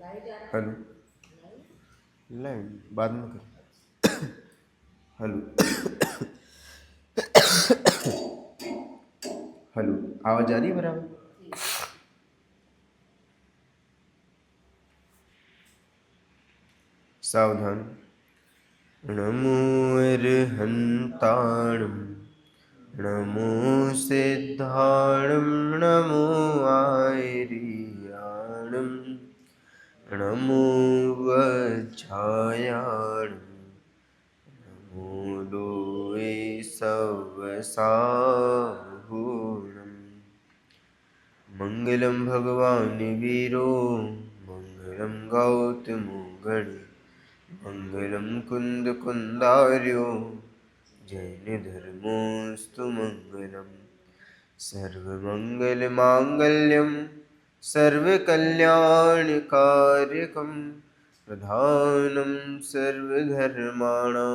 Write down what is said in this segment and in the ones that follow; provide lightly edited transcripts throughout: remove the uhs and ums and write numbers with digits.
Hello, line बाद में कर। हेलो। हेलो, आवाज आ रही है बराबर? सावधान। नमो अर्हन्ताणं नमो सिद्धाणं नमो आयर्याणं नमो वज्रायाणं नमो लोये सवसाहूणम्। मंगलम भगवान वीरो मंगलम गौतमो गणे मंगलम कुंद कुंदार्यो जैन धर्मोस्तु मंगलम। सर्वमंगल मांगल्यम सर्वकल्याणकारकम प्रधानम सर्वधर्माणां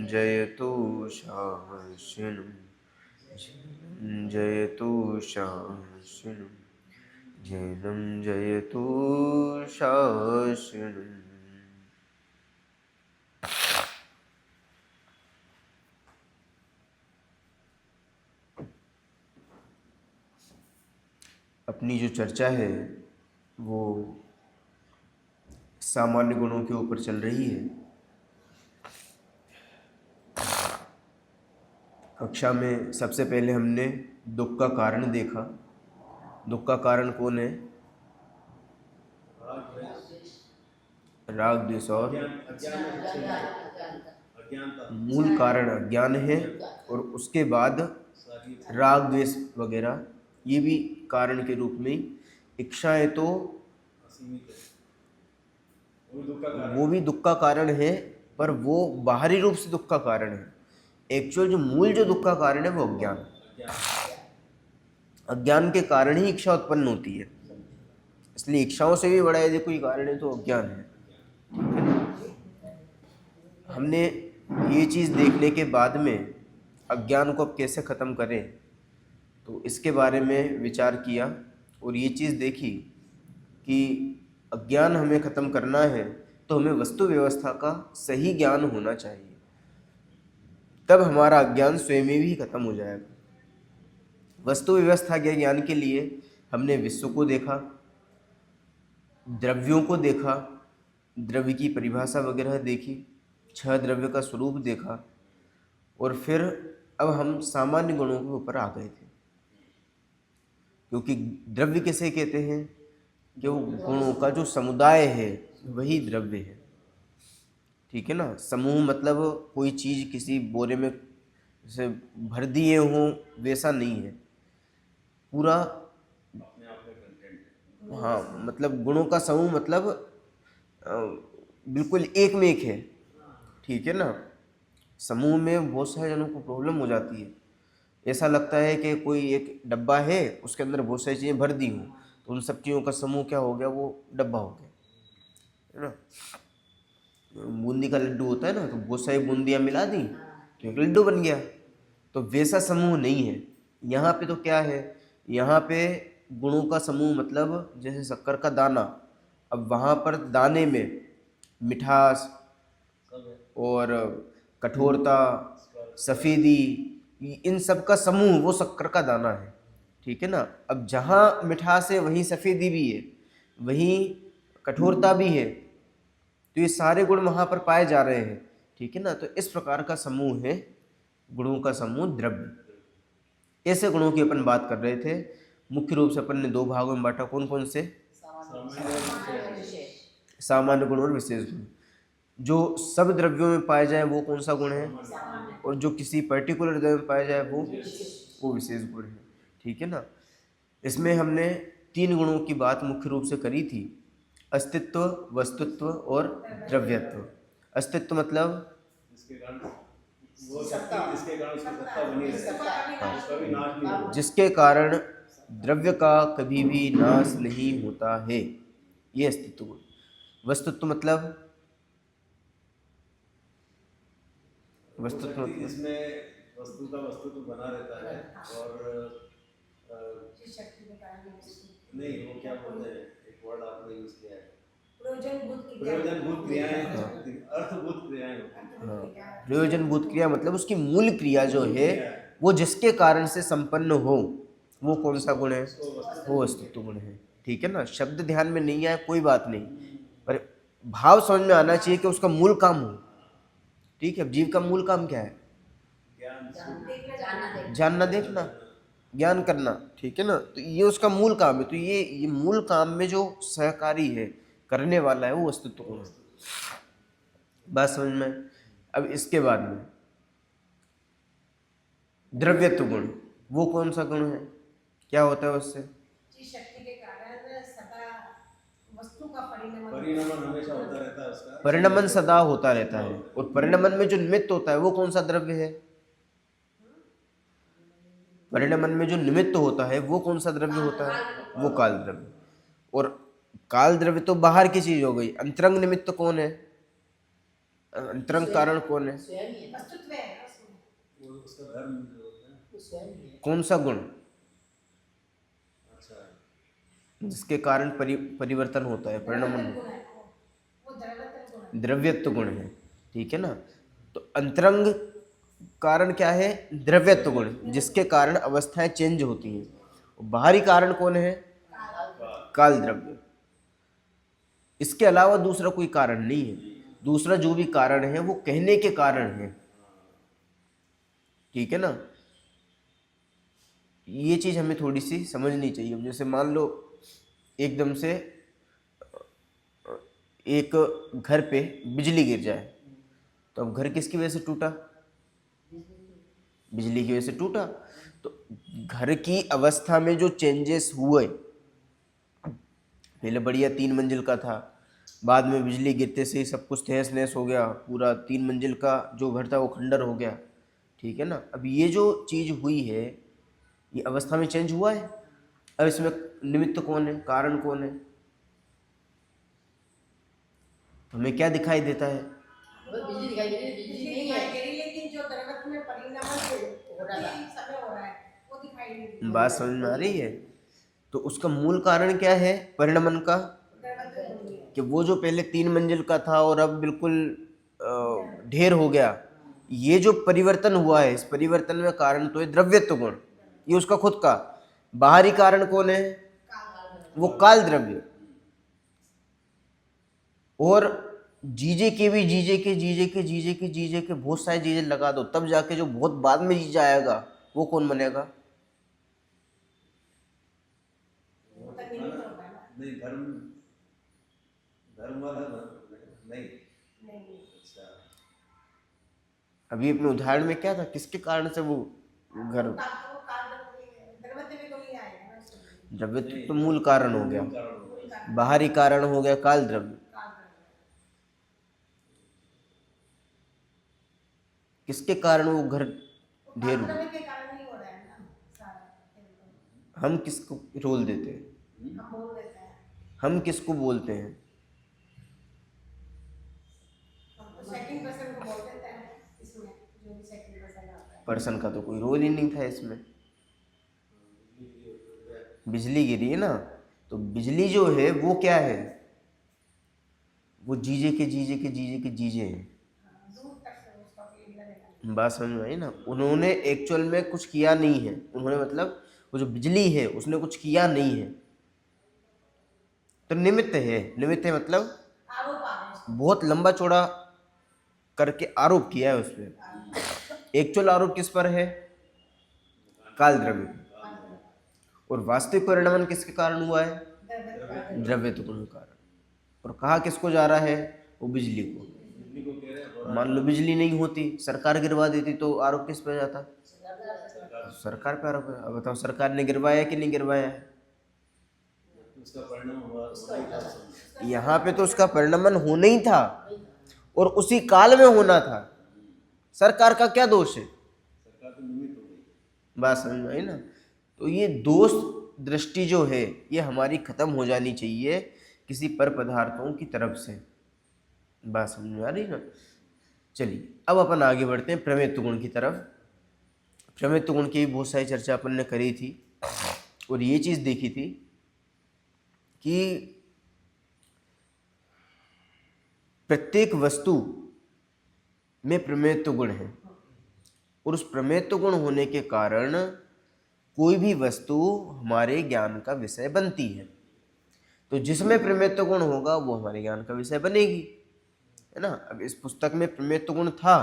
जयतु शासनम् जयतु शासनम् जैनं जयतु शासनम्। अपनी जो चर्चा है वो सामान्य गुणों के ऊपर चल रही है। कक्षा में सबसे पहले हमने दुख का कारण देखा। दुख का कारण कौन है? राग द्वेष और मूल कारण अज्ञान है, और उसके बाद राग द्वेष वगैरह ये भी कारण के रूप में। इच्छाएं तो वो भी दुख का कारण है, पर वो बाहरी रूप से दुख का कारण है। एक्चुअल जो मूल जो दुख का कारण है वो अज्ञान। अज्ञान के कारण ही इच्छा उत्पन्न होती है, इसलिए इच्छाओं से भी बड़ा यदि कोई कारण है तो अज्ञान है। हमने ये चीज़ देखने के बाद में अज्ञान को अब कैसे ख़त्म करें, तो इसके बारे में विचार किया और ये चीज़ देखी कि अज्ञान हमें ख़त्म करना है तो हमें वस्तु व्यवस्था का सही ज्ञान होना चाहिए, तब हमारा अज्ञान स्वयं ही खत्म हो जाएगा। वस्तु व्यवस्था के ज्ञान के लिए हमने विश्व को देखा, द्रव्यों को देखा, द्रव्य की परिभाषा वगैरह देखी, 6 द्रव्य का स्वरूप देखा, और फिर अब हम सामान्य गुणों के ऊपर आ गए थे। क्योंकि द्रव्य किसे कहते हैं? जो गुणों का जो समुदाय है वही द्रव्य है। ठीक है ना? समूह मतलब कोई चीज़ किसी बोरे में जैसे भर दिए हों वैसा नहीं है, पूरा। हाँ, मतलब गुणों का समूह मतलब बिल्कुल एक में एक है। ठीक है ना? समूह में बहुत सारे जनों को प्रॉब्लम हो जाती है। ऐसा लगता है कि कोई एक डब्बा है, उसके अंदर बहुत सारी चीज़ें भर दी हों, तो उन सब चीज़ों का समूह क्या हो गया? वो डब्बा हो गया, है ना? बूंदी का लड्डू होता है ना, तो बहुत सारी बूंदियाँ मिला दी तो एक लड्डू बन गया। तो वैसा समूह नहीं है यहाँ पे। तो क्या है यहाँ पे? गुणों का समूह मतलब जैसे शक्कर का दाना। अब वहाँ पर दाने में मिठास और कठोरता, सफ़ेदी, इन सब का समूह वो शक्कर का दाना है। ठीक है ना? अब जहाँ मिठास है वहीं सफ़ेदी भी है, वहीं कठोरता भी है, तो ये सारे गुण वहाँ पर पाए जा रहे हैं। ठीक है ना? तो इस प्रकार का समूह है गुणों का समूह द्रव्य। ऐसे गुणों की अपन बात कर रहे थे। मुख्य रूप से अपन ने 2 भागों में बांटा। कौन कौन से? सामान्य गुण और विशेष गुण। जो सब द्रव्यों में पाए जाए वो कौन सा गुण है? और जो किसी पर्टिकुलर द्रव्य में पाया जाए वो विशेष गुण है। ठीक है ना? इसमें हमने 3 गुणों की बात मुख्य रूप से करी थी: अस्तित्व, वस्तुत्व और द्रव्यत्व। अस्तित्व मतलब जिसके कारण द्रव्य का कभी भी नाश नहीं होता है, ये अस्तित्व गुण। वस्तुत्व मतलब इसमें वस्तु का वस्तुत्व बना रहता है और नहीं, वो क्या बोलते हैं, वर्ड आपने यूज किया है, प्रयोजनभूत प्रयोजनभूत क्रियाएं, अर्थभूत क्रियाएं होती हैं। हाँ, प्रयोजनभूत क्रिया मतलब उसकी मूल क्रिया जो है क्रिया है, वो जिसके कारण से संपन्न हो, वो कौन सा गुण है? उसको वस्तु वो अस्तित्व गुण है। ठीक है ना, शब्द ध्यान में नहीं आए कोई बात नहीं, पर भाव समझ में आना चाहिए कि उसका मूल काम हो। ठीक है, जीव का मूल काम क्या है? ज्ञान, जानना, देखना, ज्ञान करना। ठीक है ना, तो ये उसका मूल काम है। तो ये मूल काम में जो सहकारी है, करने वाला है, वो अस्तित्व गुण है। बात समझ में? अब इसके बाद में द्रव्यत्व गुण, वो कौन सा गुण है? क्या होता है उससे? जिस शक्ति के कारण सदा वस्तु का परिणमन हमेशा होता रहता है उसका, परिणमन सदा होता रहता है। और परिणमन में जो निमित्त होता है वो कौन सा द्रव्य है? परिणमन में जो निमित्त होता है वो कौन सा द्रव्य होता है? वो काल द्रव्य। और काल द्रव्य तो बाहर की चीज हो गई। अंतरंग निमित्त कौन है? अंतरंग कारण कौन है? वस्तुत्व है ना उसमें। वो उसका धर्म जो होता है। कौन सा गुण अच्छा, जिसके कारण परिवर्तन होता है, परिणमन द्रव्यत्व होता गुण है वो द्रव्यत्व गुण है? है। द्रव्यत्व गुण है। ठीक है ना, तो अंतरंग कारण क्या है? द्रव्यत्व गुण, जिसके कारण अवस्थाएं चेंज होती हैं। और बाहरी कारण कौन है? काल द्रव्य। इसके अलावा दूसरा कोई कारण नहीं है। दूसरा जो भी कारण है वो कहने के कारण है। ठीक है ना, ये चीज हमें थोड़ी सी समझनी चाहिए। अब जैसे मान लो एकदम से एक घर पे बिजली गिर जाए, तो अब घर किसकी वजह से टूटा? बिजली की वजह से टूटा। तो घर की अवस्था में जो चेंजेस हुए, पहले बढ़िया 3 मंजिल का था, बाद में बिजली गिरते से ही सब कुछ तहस नहस हो गया, पूरा 3 मंजिल का जो घर था वो खंडर हो गया। ठीक है ना, अब ये जो चीज़ हुई है ये अवस्था में चेंज हुआ है। अब इसमें निमित्त कौन है, कारण कौन है? हमें क्या दिखाई देता है? बिजली दिखाई दे रही है, बिजली नहीं है, लेकिन जो द्रव्यत्व में परिणमन हो रहा है, समय हो रहा है, वो दिखाई नहीं दे बात समझ में आ रही है? तो उसका मूल कारण क्या है परिणमन का? द्रव्यत्व गुण है। कि वो जो पहले 3 मंजिल का था और अब बिल्कुल ढेर हो गया। ये जो परिवर्तन हुआ है, इस परिवर्तन में कारण तो है द्रव्यत्व गुण, ये उसका खुद का। बाहरी कारण कौन है? वो काल द्रव्य। और जीजे के भी जीजे के जीजे के जीजे के जीजे के बहुत सारे जीजे लगा दो, तब जाके जो बहुत बाद में जीजा आएगा वो कौन बनेगा? नहीं, धर्म धर्म वाला नहीं। अच्छा, अभी अपने उदाहरण में क्या था, किसके कारण से वो घर? द्रव्यत्व तो मूल कारण हो गया, कारण होगा। बाहरी कारण हो गया काल द्रव्य। किसके कारण वो घर ढेर हुआ? हम किसको रोल देते हैं? हम किसको बोलते हैं? पर्सन का तो कोई रोल ही नहीं था इसमें। बिजली गिरी है ना, तो बिजली जो है वो क्या है? वो जीजे के जीजे के जीजे के जीजे हैं। बात समझ में आई ना? उन्होंने एक्चुअल में कुछ किया नहीं है। उन्होंने मतलब वो जो बिजली है उसने कुछ किया नहीं है, तो निमित्त है। निमित्त है मतलब बहुत लंबा चौड़ा करके आरोप किया है उस पर। एक्चुअल आरोप किस पर है? काल द्रव्य पे। और वास्तविक परिणमन किसके कारण हुआ है? द्रव्यत्व गुण के कारण। और कहा किसको जा रहा है? वो बिजली को। बिजली को कह रहे हैं, मान लो बिजली नहीं होती, सरकार गिरवा देती, तो आरोप किस पे जाता? सरकार पे आरोप है। अब बताओ सरकार ने गिरवाया कि नहीं गिरवाया है? उसका परिणाम हुआ होना ही था उस समय। यहाँ पे तो उसका परिणमन होना ही था और उसी काल में होना था। सरकार का क्या दोष है? सरकार तो निमित्त हो गई। बात समझ में आई ना? तो ये दोष दृष्टि जो है ये हमारी खत्म हो जानी चाहिए किसी पर पदार्थों की तरफ से। बात समझ में आ रही ना? चलिए अब अपन आगे बढ़ते हैं प्रमेयत्व गुण की तरफ। प्रमेयत्व गुण की भी बहुत सारी चर्चा अपन ने करी थी और ये चीज़ देखी थी कि प्रत्येक वस्तु में प्रमेयत्व गुण है और उस प्रमेयत्व गुण होने के कारण कोई भी वस्तु हमारे ज्ञान का विषय बनती है। तो जिसमें प्रमेयत्व गुण होगा वो हमारे ज्ञान का विषय बनेगी, है ना। अब इस पुस्तक में प्रमेयत्व गुण था,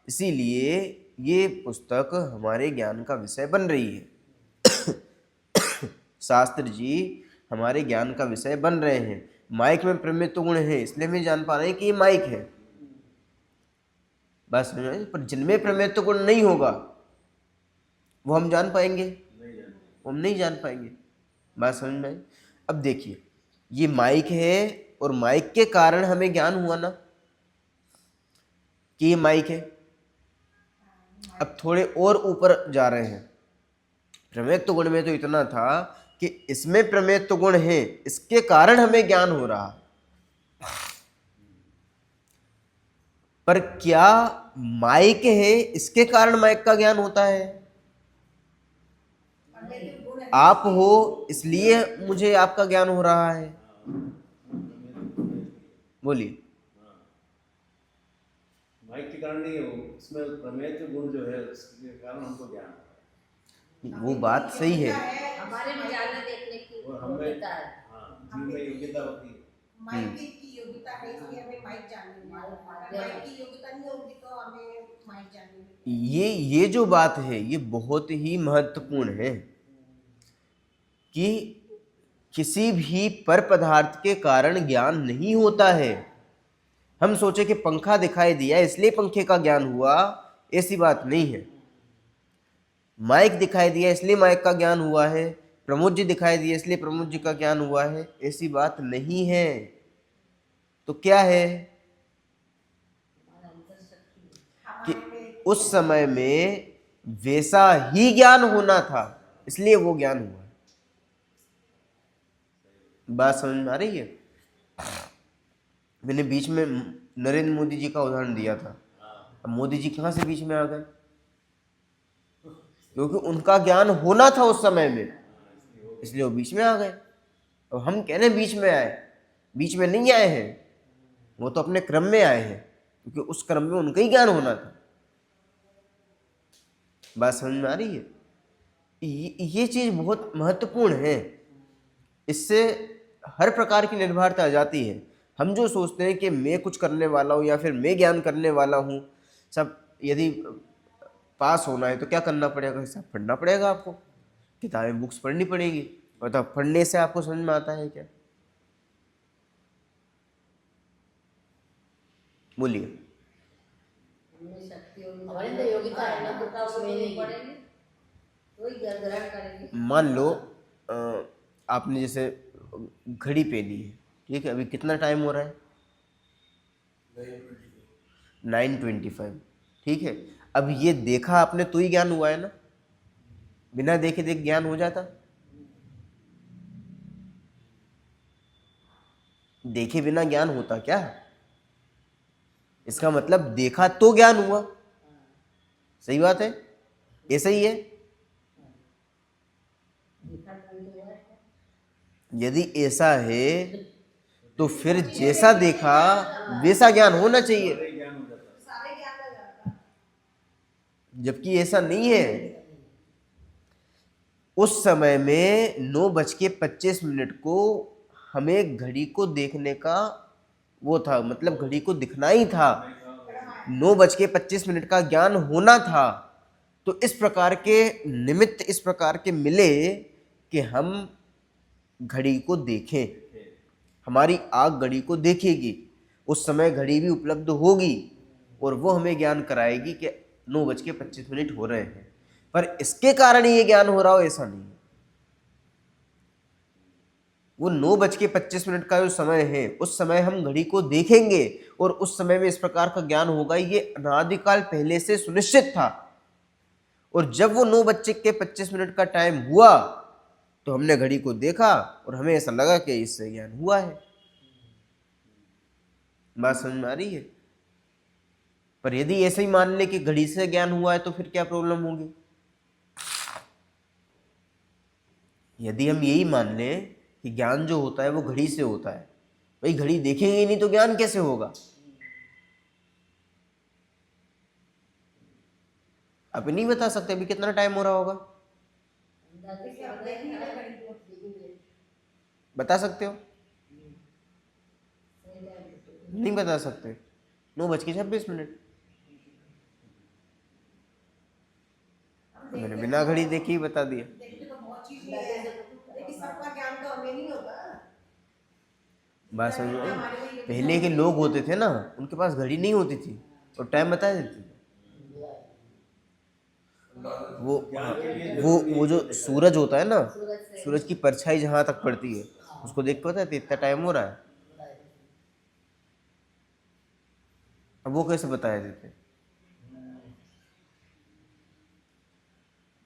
इसीलिए ये पुस्तक हमारे ज्ञान का विषय बन रही है। शास्त्र जी हमारे ज्ञान का विषय बन रहे हैं। माइक में प्रमेयत्व गुण है, इसलिए हम जान पा रहे हैं कि ये माइक है, बात समझ में आई? पर जिनमें प्रमेयत्व गुण नहीं होगा वो हम जान पाएंगे? वो हम नहीं जान पाएंगे। बात समझ में आई? अब देखिए, ये माइक है और माइक के कारण हमें ज्ञान हुआ ना कि ये माइक है। अब थोड़े और ऊपर जा रहे हैं। प्रमेयत्व गुण में तो इतना था कि इसमें प्रमेयत्व गुण है, इसके कारण हमें ज्ञान हो रहा। पर क्या माइक है इसके कारण माइक का ज्ञान होता है? आप हो इसलिए मुझे आपका ज्ञान हो रहा है। बोलिए। माइक के कारण नहीं हो, इसमें प्रमेयत्व गुण जो है उसके कारण हमको ज्ञान है। वो बात सही है। हमारे में जानने देखने की और हमें योग्यता है। हाँ, जीव में योग्यता होती है। माइक की योग्यता है, इसलिए हमें माइक जानने में, अगर माइक की योग्यता नहीं होगी तो हमें माइक जानने में। ये जो बात है ये बहुत ही महत्वपूर्ण है कि किसी भी पर पदार्थ के कारण ज्ञान नहीं होता है। हम सोचे कि पंखा दिखाई दिया इसलिए पंखे का ज्ञान हुआ, ऐसी बात नहीं है। माइक दिखाई दिया इसलिए माइक का ज्ञान हुआ है, प्रमोद जी दिखाई दिए इसलिए प्रमोद जी का ज्ञान हुआ है, ऐसी बात नहीं है। तो क्या है कि उस समय में वैसा ही ज्ञान होना था, इसलिए वो ज्ञान हुआ। बात समझ में आ रही है? मैंने बीच में नरेंद्र मोदी जी का उदाहरण दिया था। अब मोदी जी कहाँ से बीच में आ गए? क्योंकि उनका ज्ञान होना था उस समय में, इसलिए वो बीच में आ गए। और हम कह रहे बीच में आए, बीच में नहीं आए हैं, वो तो अपने क्रम में आए हैं, क्योंकि उस क्रम में उनका ही ज्ञान होना था। बात समझ में आ रही है? ये चीज बहुत महत्वपूर्ण है। इससे हर प्रकार की निर्भरता आ जाती है। हम जो सोचते हैं कि मैं कुछ करने वाला हूँ या फिर मैं ज्ञान करने वाला हूँ, सब यदि पास होना है तो क्या करना पड़ेगा? सब पढ़ना पड़ेगा, आपको किताबें बुक्स पढ़नी पड़ेगी। मतलब पढ़ने से आपको समझ में आता है क्या? बोलिए। हमारे अंदर योग्यता है ना, तो उसमें नहीं पढ़ेंगे, वही ग्रहण करेंगे। मान लो आपने जैसे घड़ी पहनी है, ठीक है, अभी कितना टाइम हो रहा है? 9:25, ठीक है। अब ये देखा आपने तो ही ज्ञान हुआ है ना, बिना देखे देख ज्ञान हो जाता? देखे बिना ज्ञान होता क्या? इसका मतलब देखा तो ज्ञान हुआ। सही बात है, ऐसा ही है। यदि ऐसा है तो फिर जैसा देखा वैसा ज्ञान होना चाहिए, जबकि ऐसा नहीं है। उस समय में 9:25 को हमें घड़ी को देखने का वो था, मतलब घड़ी को दिखना ही था, 9:25 का ज्ञान होना था। तो इस प्रकार के निमित्त इस प्रकार के मिले कि हम घड़ी को देखें, हमारी आँख घड़ी को देखेगी, उस समय घड़ी भी उपलब्ध होगी और वो हमें ज्ञान कराएगी कि 9:25 हो रहे हैं। पर इसके कारण ये ज्ञान हो रहा हो ऐसा नहीं। वो 9:25 का जो समय है, उस समय हम घड़ी को देखेंगे और उस समय में इस प्रकार का ज्ञान होगा, ये अनादिकाल पहले से सुनिश्चित था। और जब वो 9:25 का टाइम हुआ तो हमने घड़ी को देखा और हमें ऐसा लगा कि इससे ज्ञान हुआ है। बात समझ में आ रही है? पर यदि ऐसे ही मान ले कि घड़ी से ज्ञान हुआ है तो फिर क्या प्रॉब्लम होगी? यदि हम यही मान लें कि ज्ञान जो होता है वो घड़ी से होता है, भाई घड़ी देखेंगे नहीं तो ज्ञान कैसे होगा? आप नहीं बता सकते अभी कितना टाइम हो रहा होगा? देखिए अब देखिए ना घड़ी को। बता सकते हो? नहीं बता सकते। 9:26। मैंने बिना घड़ी देखे ही बता दिया। देखने तो बहुत चीजें हैं, लेकिन सबका ज्ञान तो हमें नहीं होगा। बात समझ में आई? पहले के लोग होते थे ना, उनके पास घड़ी नहीं होती थी और टाइम बता देती थी। वो जो सूरज होता है ना, सूरज की परछाई जहां तक पड़ती है उसको देख के होता है इतना टाइम हो रहा है। अब वो कैसे बताया देते?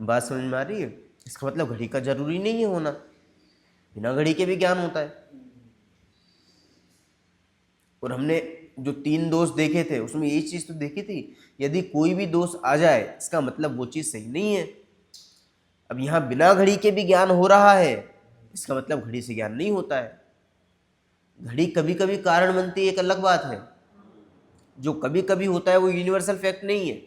बात समझ में आ रही है? इसका मतलब घड़ी का जरूरी नहीं है होना, बिना घड़ी के भी ज्ञान होता है। और हमने जो 3 दोष देखे थे उसमें यही चीज तो देखी थी, यदि कोई भी दोष आ जाए इसका मतलब वो चीज सही नहीं है। अब यहाँ बिना घड़ी के भी ज्ञान हो रहा है, इसका मतलब घड़ी से ज्ञान नहीं होता है। घड़ी कभी कभी कारण बनती है, एक अलग बात है। जो कभी कभी होता है वो यूनिवर्सल फैक्ट नहीं है।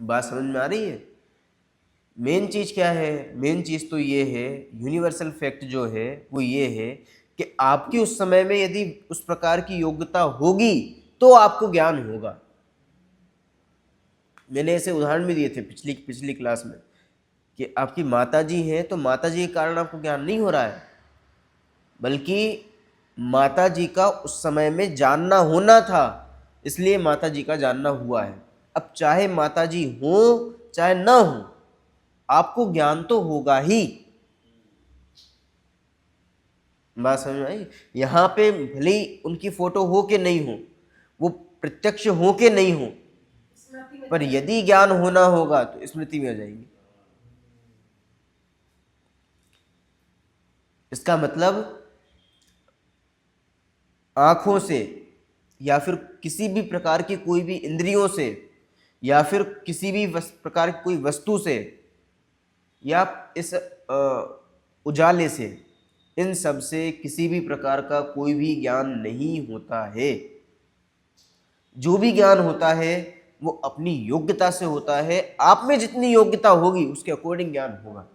बात समझ में आ रही है? मेन चीज क्या है? मेन चीज तो ये है, यूनिवर्सल फैक्ट जो है वो ये है कि आपकी उस समय में यदि उस प्रकार की योग्यता होगी तो आपको ज्ञान होगा। मैंने ऐसे उदाहरण भी दिए थे पिछली क्लास में कि आपकी माताजी हैं तो माताजी के कारण आपको ज्ञान नहीं हो रहा है, बल्कि माताजी का उस समय में जानना होना था, इसलिए माताजी का जानना हुआ है। अब चाहे माताजी हो चाहे ना हो, आपको ज्ञान तो होगा ही। बात समझ में आई? यहाँ पे भले ही उनकी फोटो हो के नहीं हो, वो प्रत्यक्ष हो के नहीं हो, पर यदि ज्ञान होना होगा तो स्मृति में आ जाएंगे। इसका मतलब आंखों से या फिर किसी भी प्रकार की कोई भी इंद्रियों से या फिर किसी भी प्रकार की कोई वस्तु से या इस उजाले से, इन सब से किसी भी प्रकार का कोई भी ज्ञान नहीं होता है। जो भी ज्ञान होता है वो अपनी योग्यता से होता है। आप में जितनी योग्यता होगी उसके अकॉर्डिंग ज्ञान होगा।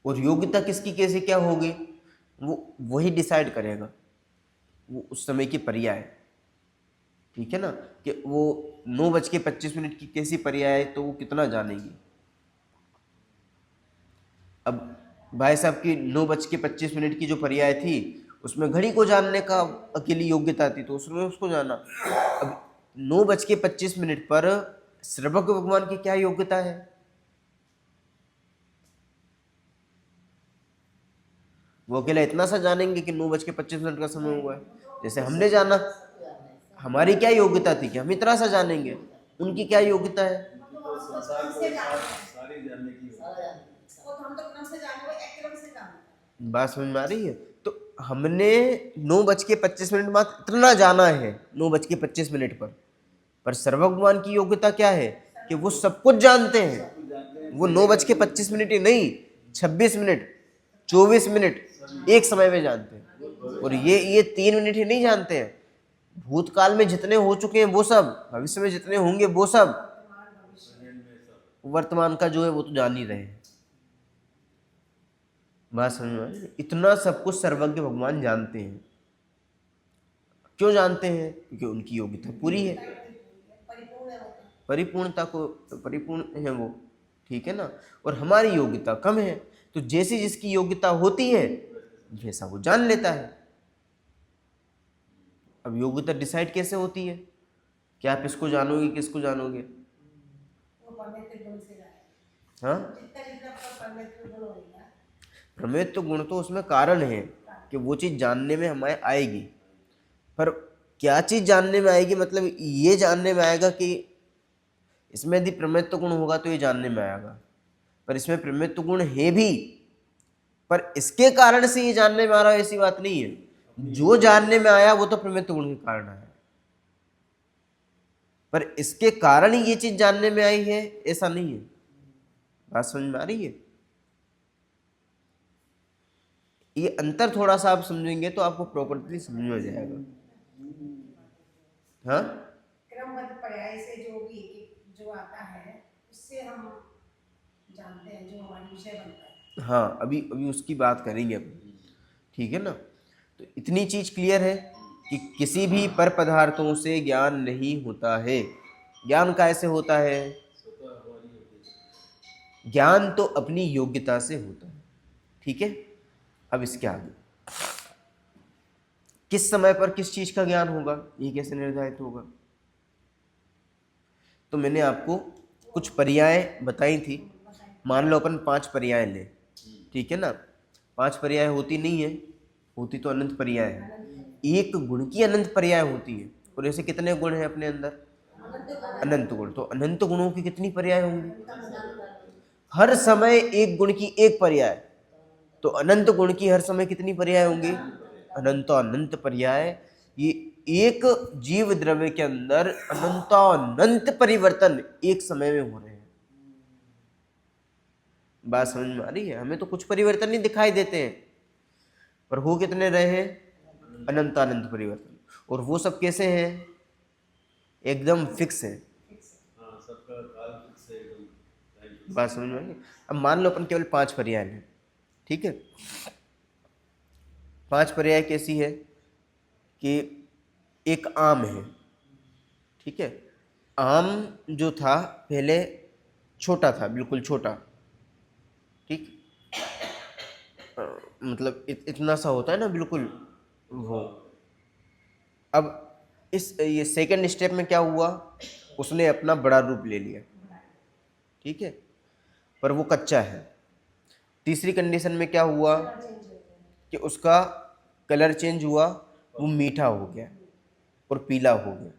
और योग्यता किसकी कैसे क्या होगी वो वही डिसाइड करेगा, वो उस समय की पर्याय। ठीक है ना, कि वो 9:25 की कैसी पर्याय है तो वो कितना जानेगी। अब भाई साहब की 9:25 की जो पर्याय थी उसमें घड़ी को जानने का अकेली योग्यता थी तो उसने उसको जाना। अब 9:25 पर सर्वज्ञ भगवान की क्या योग्यता है? वो अकेला इतना सा जानेंगे कि 9:25 का समय हुआ है, जैसे हमने जाना। हमारी क्या योग्यता थी कि हम इतना सा जानेंगे, उनकी क्या योग्यता है? तो संसार को सारी जानने की बात समझ में आ रही है? तो हमने 9:25 बाद इतना जाना है 9:25 पर सर्वभगवान की योग्यता क्या है कि वो सब कुछ जानते हैं। वो 9:25 ही नहीं, 26 मिनट, 24 मिनट एक समय में जानते हैं। और ये 3 मिनट ही नहीं जानते हैं, भूतकाल में जितने हो चुके हैं वो सब, भविष्य में जितने होंगे वो सब, वर्तमान का जो है वो तो जान ही रहे हैं। बात समझ में आई? इतना सब कुछ सर्वज्ञ भगवान जानते हैं। क्यों जानते हैं? क्योंकि उनकी योग्यता पूरी है, परिपूर्णता को परिपूर्ण है वो। ठीक है ना, और हमारी योग्यता कम है, तो जैसी जिसकी योग्यता होती है वैसा वो जान लेता है। अब योग्यता डिसाइड कैसे होती है कि आप इसको जानोगे किसको जानोगे? हाँ, प्रमेय गुण तो उसमें कारण है कि वो चीज जानने में हमें आएगी। पर क्या चीज जानने में आएगी? मतलब ये जानने में आएगा कि इसमें यदि प्रमेय गुण होगा तो ये जानने में आएगा, पर इसमें प्रमेय गुण है भी, पर इसके कारण से ये जानने में आ रहा है ऐसी बात नहीं है। जो जानने में आया वो तो प्रमेय गुण के कारण आया, पर इसके कारण ही ये चीज जानने में आई है ऐसा नहीं है। बात समझ में आ रही है? ये अंतर थोड़ा सा आप समझेंगे तो आपको प्रॉपर्ली समझ में आ जाएगा। हाँ क्रमबद्ध पर्याय से जो भी जो आता है उससे हम जानते हैं जो हमारा विषय बनता है। हाँ, अभी अभी उसकी बात करेंगे अपन, ठीक है ना। तो इतनी चीज क्लियर है कि किसी भी पर पदार्थों से ज्ञान नहीं होता है। ज्ञान कैसे होता है? स्वतः हमारी होती है। ज्ञान तो अपनी योग्यता से होता है, ठीक है। अब इसके आगे किस समय पर किस चीज का ज्ञान होगा, ये कैसे निर्धारित होगा? तो मैंने आपको कुछ पर्याय बताई थी। मान लो अपन 5 पर्याय लें, ठीक है ना। 5 पर्याय होती नहीं है, होती तो अनंत पर्याय है। एक गुण की अनंत पर्याय होती है। और ऐसे कितने गुण हैं अपने अंदर? अनंत गुण। तो अनंत गुणों की कितनी पर्याय होंगी? हर समय एक गुण की एक पर्याय। तो अनंत गुण की हर समय कितनी पर्याय होंगी? अनंत पर्याय। ये एक जीव द्रव्य के अंदर अनंत परिवर्तन एक समय में हो रहे हैं। बात समझ में आ रही है? हमें तो कुछ परिवर्तन नहीं दिखाई देते हैं, पर हो कितने रहे हैं? अनंत परिवर्तन। और वो सब कैसे हैं? एकदम फिक्स है। हाँ, सबका काल फिक्स है एकदम, टाइम फिक्स। बात समझ में आ रही है? अब मान लो अपन केवल 5 पर्याय लें, ठीक है। 5 पर्याय कैसी है कि एक आम है, ठीक है। आम जो था पहले छोटा था, बिल्कुल छोटा, ठीक। मतलब इतना सा होता है ना, बिल्कुल वो। अब इस ये सेकंड स्टेप में क्या हुआ? उसने अपना बड़ा रूप ले लिया, ठीक है, पर वो कच्चा है। तीसरी कंडीशन में क्या हुआ कि उसका कलर चेंज हुआ, वो मीठा हो गया और पीला हो गया,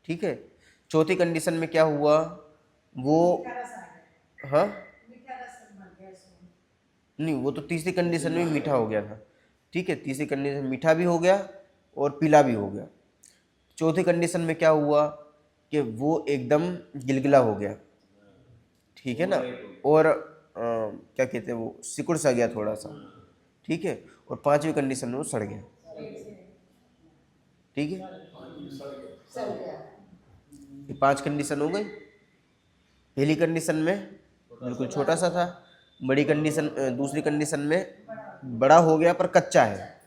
ठीक है। चौथी कंडीशन में क्या हुआ? वो हाँ नहीं, वो तो तीसरी कंडीशन में मीठा हो गया था, ठीक है। तीसरी कंडीशन मीठा भी हो गया और पीला भी हो गया। चौथी कंडीशन में क्या हुआ कि वो एकदम गिलगिला हो गया, ठीक है ना। और क्या कहते हैं, वो सिकुड़ सा गया थोड़ा सा, ठीक है। और पांचवी कंडीशन में वो सड़ गया, ठीक है। ये 5 कंडीशन हो गई। पहली कंडीशन में बिल्कुल छोटा सा था, बड़ी कंडीशन दूसरी कंडीशन में बड़ा हो गया पर कच्चा है,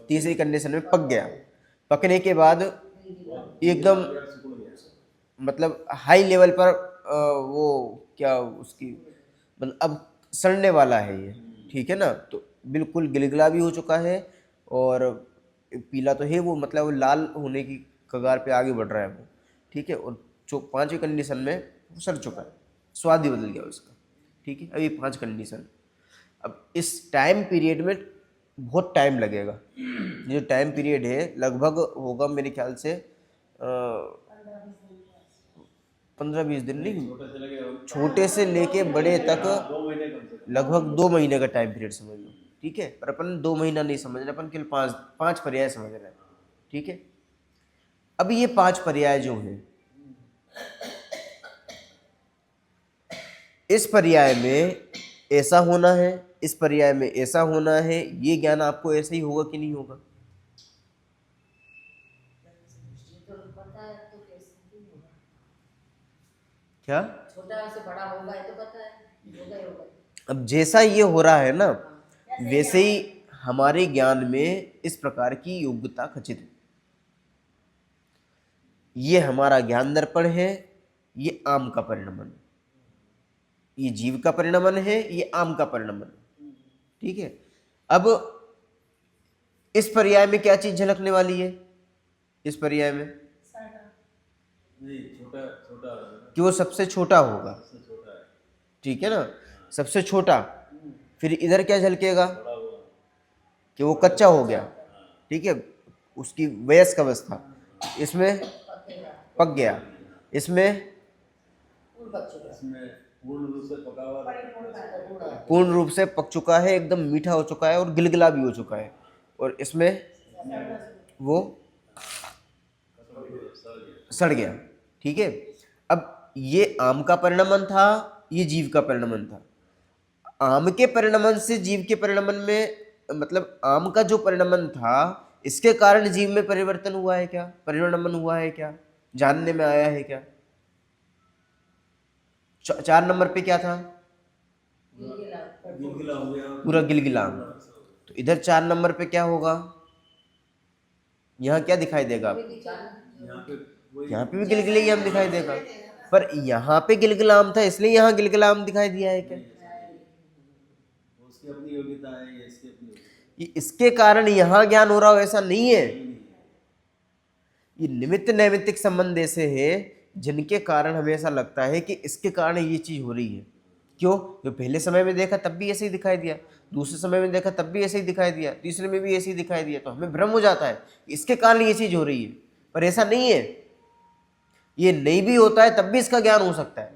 तीसरी कंडीशन में पक गया। पकने के बाद एकदम मतलब हाई लेवल पर वो क्या उसकी मतलब अब सड़ने वाला है ये, ठीक है ना। तो बिल्कुल गिलगिला भी हो चुका है और पीला तो है वो, मतलब वो लाल होने की कगार पे आगे बढ़ रहा है वो, ठीक है। और जो 5वीं कंडीशन में वो सड़ चुका है, स्वाद ही बदल गया उसका, ठीक है। अभी 5 कंडीशन। अब इस टाइम पीरियड में बहुत टाइम लगेगा। जो टाइम पीरियड है लगभग होगा मेरे ख्याल से 15-20 दिन नहीं, छोटे से लगे छोटे से लेके बड़े तक 2 महीने कम से कम। लगभग 2 महीने का टाइम पीरियड समझ लो, ठीक है। पर अपन 2 महीना नहीं समझ रहे, अपन केवल 5 पर्याय समझ रहे हैं, ठीक है। अब ये 5 पर्याय जो हैं, इस पर्याय में ऐसा होना है, इस पर्याय में ऐसा होना है, ये ज्ञान आपको ऐसे ही होगा कि नहीं होगा? क्या? छोटा से बड़ा होगा ये तो पता है, होगा ही होगा। अब जैसा ये हो रहा है ना, वैसे ही हमारे ज्ञान में इस प्रकार की योग्यता खचित है। ये हमारा ज्ञान दर्पण है, ये आम का परिणमन, ये जीव का परिणमन है, ये आम का परिणमन है, ठीक है। अब इस पर्याय में क्या चीज झलकने वाली है? इस पर्याय में नहीं, छोटा छोटा कि वो सबसे छोटा होगा, सबसे छोटा है, ठीक है ना, सबसे छोटा। फिर इधर क्या झलकेगा बड़ा हुआ कि वो कच्चा हो गया, ठीक है, उसकी वयस्क अवस्था। इसमें पक गया, इसमें इसमें पूर्ण रूप से पका हुआ पूर्ण रूप से पक चुका है, एकदम मीठा हो चुका है और गिलगिला भी हो चुका है। और इसमें वो सड़ गया, ठीक है। अब ये आम का परिणमन था, ये जीव का परिणमन था। आम के परिणमन से जीव के परिणमन में मतलब आम का जो परिणमन था इसके कारण जीव में परिवर्तन हुआ है क्या, परिणमन हुआ है क्या, जानने में आया है क्या? 4 नंबर पे क्या था? गिलगिला हो गया, पूरा गिलगिलाम। तो इधर 4 नंबर पे क्या होगा? यहाँ क्या दिखाई देगा आपको? यहाँ पे वही यहाँ पे भी गिलगिलाम दिखाई देगा, पर यहाँ पे गिलगिलाम था इसलिए यहाँ गिलगिलाम दिखाई दिया है क्या? उसकी अपनी योग्यता है, ये इसकी अपनी योग्यता ये इसके कारण यहाँ ज्ञान हो रहा हो ऐसा नहीं है। ये निमित्त नैमित्तिक संबंध ऐसे है जिनके कारण हमें ऐसा लगता है कि इसके कारण ये चीज हो रही है। क्यों? जो पहले समय में देखा तब भी ऐसे ही दिखाई दिया, दूसरे समय में देखा तब भी ऐसे ही दिखाई दिया, तीसरे में भी ऐसे ही दिखाई दिया, तो हमें भ्रम हो जाता है इसके कारण ये चीज हो रही है। पर ऐसा नहीं है, ये नहीं भी होता है तब भी इसका ज्ञान हो सकता है।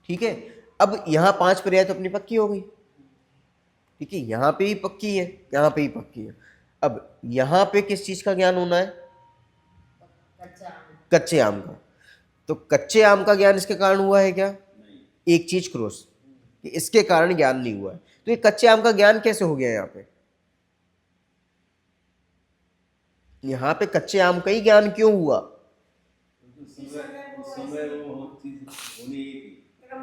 ठीक है, अब यहाँ 5 पर्याय तो अपनी पक्की हो गई। ठीक है, यहाँ पे ही पक्की है, यहाँ पे ही पक्की है। अब यहाँ पे किस चीज का ज्ञान होना है? कच्चे आम का। तो कच्चे आम का ज्ञान इसके कारण हुआ है क्या? एक चीज क्रॉस, कि इसके कारण ज्ञान नहीं हुआ है। तो ये कच्चे आम का ज्ञान कैसे हो गया? यहाँ पे कच्चे आम का ही ज्ञान क्यों हुआ? उस समय वो चीज होनी ही थी, क्रम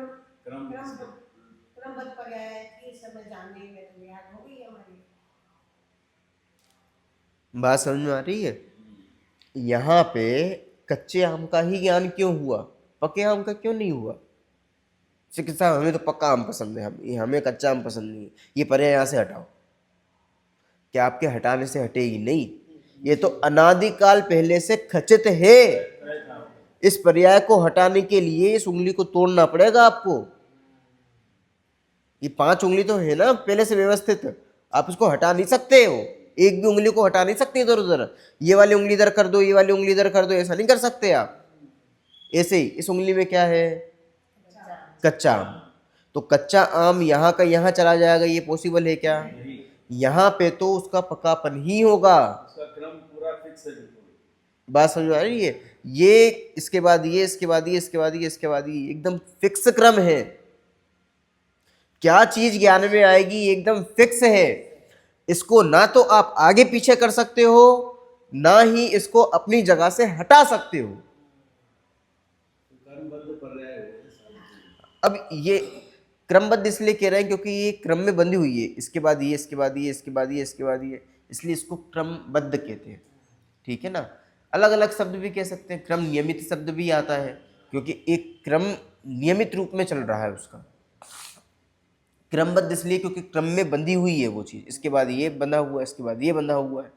क्रमबद्ध पर्याय की समय जानने में तो याद हो गई हमारी। बात समझ में आ रही है? यहाँ पे कच्चे आम का ही ज्ञान क्यों हुआ, पके आम का क्यों नहीं हुआ? चिकित्सा हमें तो पक्का आम पसंद है, हमें कच्चा आम पसंद नहीं है, ये पर्याय यहाँ से हटाओ। क्या आपके हटाने से हटेगी? नहीं, ये तो अनादिकाल पहले से खचित है। इस पर्याय को हटाने के लिए इस उंगली को तोड़ना पड़ेगा आपको। ये 5 उंगली तो है ना पहले से व्यवस्थित, आप इसको हटा नहीं सकते हो, एक भी उंगली को हटा नहीं सकते इधर उधर। ये वाली उंगली इधर कर दो, ये वाली उंगली इधर कर दो, ऐसा नहीं कर सकते आप। ऐसे ही इस उंगली में क्या है? कच्चा आम। तो कच्चा आम यहाँ का यहाँ चला जाएगा, ये पॉसिबल है क्या? यहाँ पे तो उसका पकापन ही होगा। उसका क्रम पूरा फिक्स है बिल्कुल। बात समझ में आ रही है? ये इसके बाद ये, इसके बाद ये, इसके बाद ये, इसके बाद ये, एकदम फिक्स क्रम है। क्या चीज ज्ञान में आएगी एकदम फिक्स है। इसको ना तो आप आगे पीछे कर सकते हो, ना ही इसको अपनी जगह से हटा सकते हो। क्रमबद्ध पर्याय है। अब ये क्रमबद्ध इसलिए कह रहे हैं क्योंकि ये क्रम में बंधी हुई है, इसके बाद ये, इसके बाद ये, इसके बाद ये, इसके बाद ये, इसलिए इसको क्रमबद्ध कहते हैं। ठीक है ना? अलग अलग शब्द भी कह सकते हैं, क्रम नियमित शब्द भी आता है, क्योंकि एक क्रम नियमित रूप में चल रहा है उसका। क्रमबद्ध इसलिए क्योंकि क्रम में बंधी हुई है वो चीज़, इसके बाद ये बंधा हुआ है, इसके बाद ये बंधा हुआ है।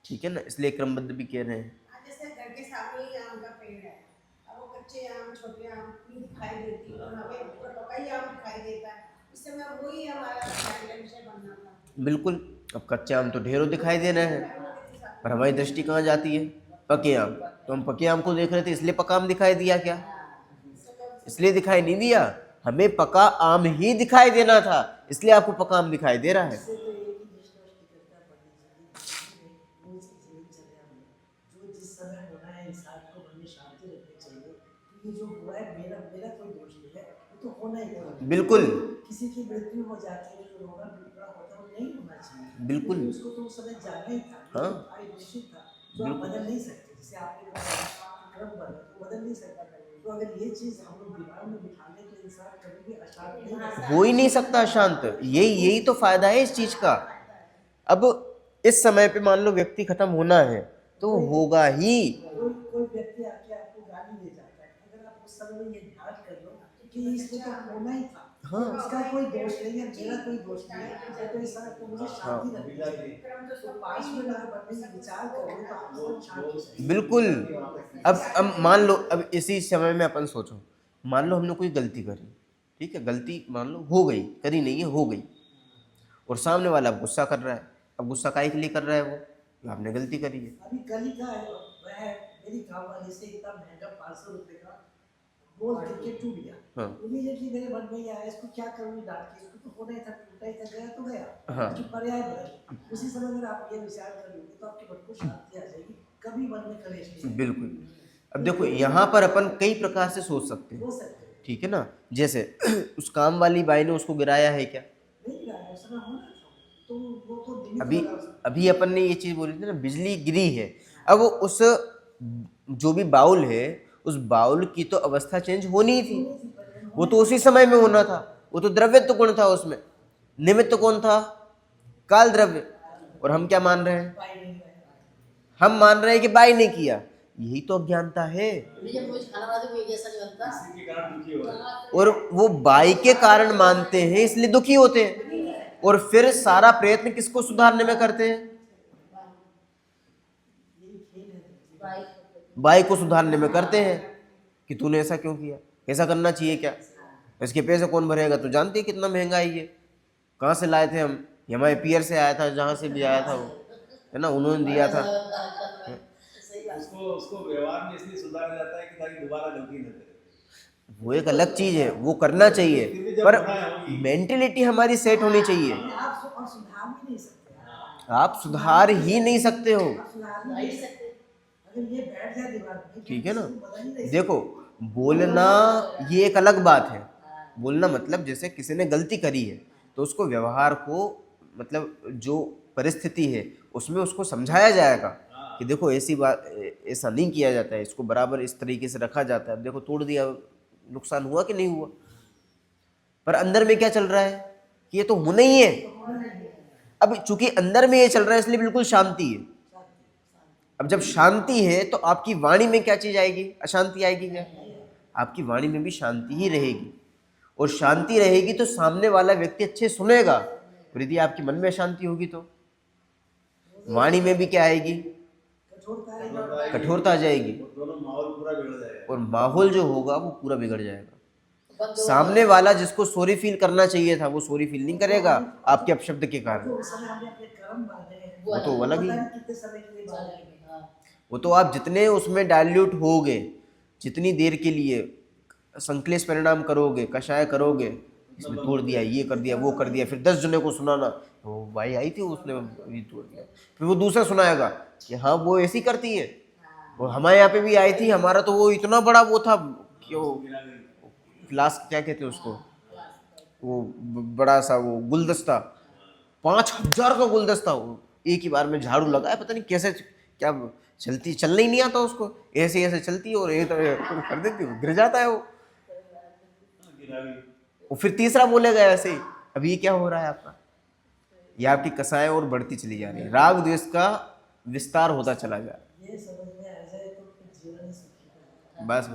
ठीक है ना? इसलिए क्रमबद्ध भी कह रहे हैं। जैसे घर के सामने ही आम का पेड़ है, अब वो कच्चे आम, छोटे आम नहीं दिखाई देती और हमें ऊपर पका ही आम दिखाई देता है। इस समय वही हमारा विषय बनना था। बिल्कुल, अब कच्चे आम तो ढेरों दिखाई दे रहे हैं, पर हमारी दृष्टि कहाँ जाती है? पके आम। तो हम पके आम को देख रहे थे इसलिए पका आम दिखाई दिया क्या? इसलिए दिखाई नहीं दिया, हमें पका आम ही दिखाई देना था, इसलिए आपको पका आम दिखाई दे रहा है। बिल्कुल किसी की मृत्यु हो जाती है तो रोना टूटना होता है, वो नहीं होना चाहिए। बिल्कुल। उसको तो उस समय जाना ही था। हाँ। निश्चित था, जो आप बदल नहीं सकते। जैसे आपने क्रम बदल नहीं सकता, तो अगर ये चीज हम लोग दिमाग में बिठाने तो इंसान कभी भी अशांत नहीं हो ही नहीं सकता शांत। यही तो फायदा है इस चीज का। अब इस समय पे मान लो व्यक्ति खत्म होना है तो होगा ही। कोई व्यक्ति आके आपको गाली दे जाता है, अगर आप उस समय में ये ध्यान कर लो कि इसको तो होना ही था। हाँ। इसका कोई दोष नहीं है, मेरा कोई दोष नहीं है, तो इस तो मुझे शांति रखनी चाहिए। तो 5 मिनट अगर बनने की विचार करो तो आपको शांति। बिल्कुल। अब मान लो, अब इसी समय में अपन सोचो, मान लो हमने कोई गलती करी, ठीक है, गलती मान लो हो गई, करी नहीं है, हो गई, और सामने वाला अब गुस्सा कर रहा है। अब गुस्सा काहे के लिए कर रहा है? वो आपने गलती करी है। अभी कल ही का है, वह मेरी काम वाली से इतना महंगा 500 रुपए का गोल क्रिकेट टूट गया। हाँ। इमीडिएटली मेरे मन में आया इसको क्या करूँ, डांट के इसको तो होना ही था, टूटा ही था, गया तो गया। हाँ। कि पर्याय बदल, उसी समय अगर आप ये विचार कर लोगे तो आपके मन को शांति आ जाएगी, कभी मन में कलेश नहीं। बिल्कुल। अब देखो यहाँ पर अपन कई प्रकार से सोच सकते हैं, हो सकते हैं, ठीक है ना? जैसे उस काम वाली बाई ने उसको गिराया है क्या? नहीं गिराया, उस समय होना था। तो वो तो limit अभी वाला हो सकता अभी अपन ने ये चीज बोली थी ना, बिजली गिरी है, अब उस जो भी बाउल है उस बाउल की तो अवस्था चेंज होनी ही थी, वो तो उसी समय में होना था, वो तो द्रव्यत्व गुण था उसमें, निमित्त कौन था? काल द्रव्य। और हम क्या मान रहे हैं? है, नहीं है। हम मान रहे हैं कि बाई ने किया, यही तो अज्ञानता है। जब रोज खाना बनाते कोई जैसा नहीं बनता। इसी के कारण दुखी हो रहे हैं। और वो बाई के कारण मानते हैं इसलिए दुखी होते हैं, और फिर सारा प्रयत्न किसको सुधारने में करते हैं? बाई को सुधारने में करते हैं कि तूने ऐसा क्यों किया, ऐसा करना चाहिए क्या, इसके पैसे कौन भरेगा, तू जानती है कितना महंगा है ये, कहाँ से लाए थे हम, ये हमारे पियर से आया था, जहाँ से भी आया था वो, है ना, उन्होंने दिया था। उसको व्यवहार में इसलिए सुधारा जाता है कि ताकि दोबारा गलती न करे। वो एक अलग चीज है, वो करना चाहिए, पर मेंटेलिटी हमारी सेट होनी चाहिए। आप और सुधार भी नहीं सकते, आप सुधार ही नहीं सकते हो, आप सुधार भी नहीं सकते। अगर ये बैठ जाए दिमाग में, ठीक है ना। तो बदल ही नहीं देखो, बोलना ये एक अलग बात है, बोलना मतलब जैसे किसी ने गलती करी है तो उसको व्यवहार को, मतलब जो परिस्थिति है उसमें उसको समझाया जाएगा कि देखो ऐसी बात, ऐसा नहीं किया जाता है, इसको बराबर इस तरीके से रखा जाता है। अब देखो तोड़ दिया, नुकसान हुआ कि नहीं हुआ, पर अंदर में क्या चल रहा है कि ये तो होना ही है। अब चूंकि अंदर में ये चल रहा है इसलिए बिल्कुल शांति है। अब जब शांति है तो आपकी वाणी में क्या चीज आएगी? अशांति आएगी क्या? आपकी वाणी में भी शांति ही रहेगी, और शांति रहेगी तो सामने वाला व्यक्ति अच्छे सुनेगा। और यदि आपके मन में शांति होगी तो वाणी में भी क्या आएगी? कठोरता आ जाएगी, दोनों माहौल पूरा बिगड़ जाएगा। और माहौल जो होगा वो पूरा बिगड़ जाएगा। सामने वाला जिसको सॉरी फील करना चाहिए था वो सॉरी फील नहीं करेगा आपके अपशब्द के कारण। तो उस समय हमने अपने कर्म बांधे हैं, वो तो अलग ही, पता नहीं कितने समय के लिए बांधे हैं। वो तो आप जितने उसमें डाइल्यूट होगे, जितनी देर के लिए संक्लेश परिणाम करोगे, कषाय करोगे, इसमें तोड़ दिया, ये कर दिया, वो कर दिया, फिर 10 जने को सुनाना, वो भाई आई थी उसने ये तोड़ दिया, फिर वो दूसरा सुनाएगा कि हाँ वो ऐसी करती है, वो हमारे यहाँ पे भी आई थी, हमारा तो वो इतना बड़ा वो था, क्यों फ्लास्क क्या कहते हैं उसको, वो बड़ा सा वो गुलदस्ता, 5000 का गुलदस्ता, वो एक ही बार में झाड़ू लगाया, पता नहीं कैसे, क्या चलती, चलना ही नहीं आता उसको, ऐसे ऐसे चलती है और एक कर देती है, गिर जाता है वो। फिर तीसरा बोलेगा ऐसे ही। अब ये क्या हो रहा है आपका? ये आपकी कसाएं और बढ़ती चली जा रही है, राग द्वेष का विस्तार होता चला जा रहा है। ये समझ में आ जाए तो फिर जीवन ही सुखी है। बस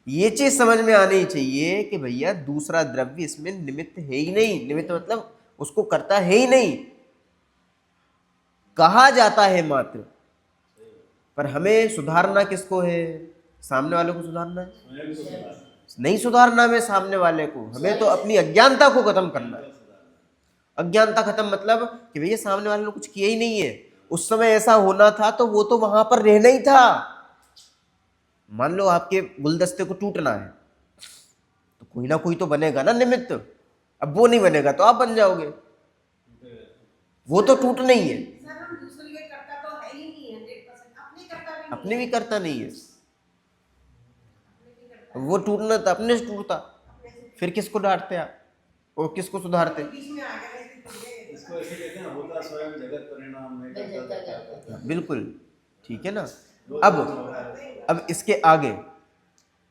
ये चीज समझ में आनी चाहिए कि भैया दूसरा द्रव्य इसमें निमित्त है ही नहीं, निमित्त मतलब उसको करता है ही नहीं, कहा जाता है मात्र। पर हमें सुधारना किसको है? सामने वाले को सुधारना है, नहीं सुधारना हमें सामने वाले को, हमें तो अपनी अज्ञानता को खत्म करना है। अज्ञानता खत्म मतलब कि भैया सामने वाले ने कुछ किया ही नहीं है, उस समय ऐसा होना था तो वो तो वहां पर रहना ही था। मान लो आपके गुलदस्ते को टूटना है तो कोई ना कोई तो बनेगा ना निमित्त, अब वो नहीं बनेगा तो आप बन जाओगे, वो तो टूटना ही है। सर हम दूसरे के करता तो है ही नहीं 100%, अपने करता भी अपने भी करता नहीं है, अपने भी करता वो टूटना तो अपने से टूटता, फिर किसको डांटते आप और किसको सुधारते? बीच में आ गया इसलिए टूट गए। इसको ऐसे कहते हैं, होता स्वयं जगत परिणाम में करता जाता है। बिल्कुल ठीक है ना। अब इसके आगे,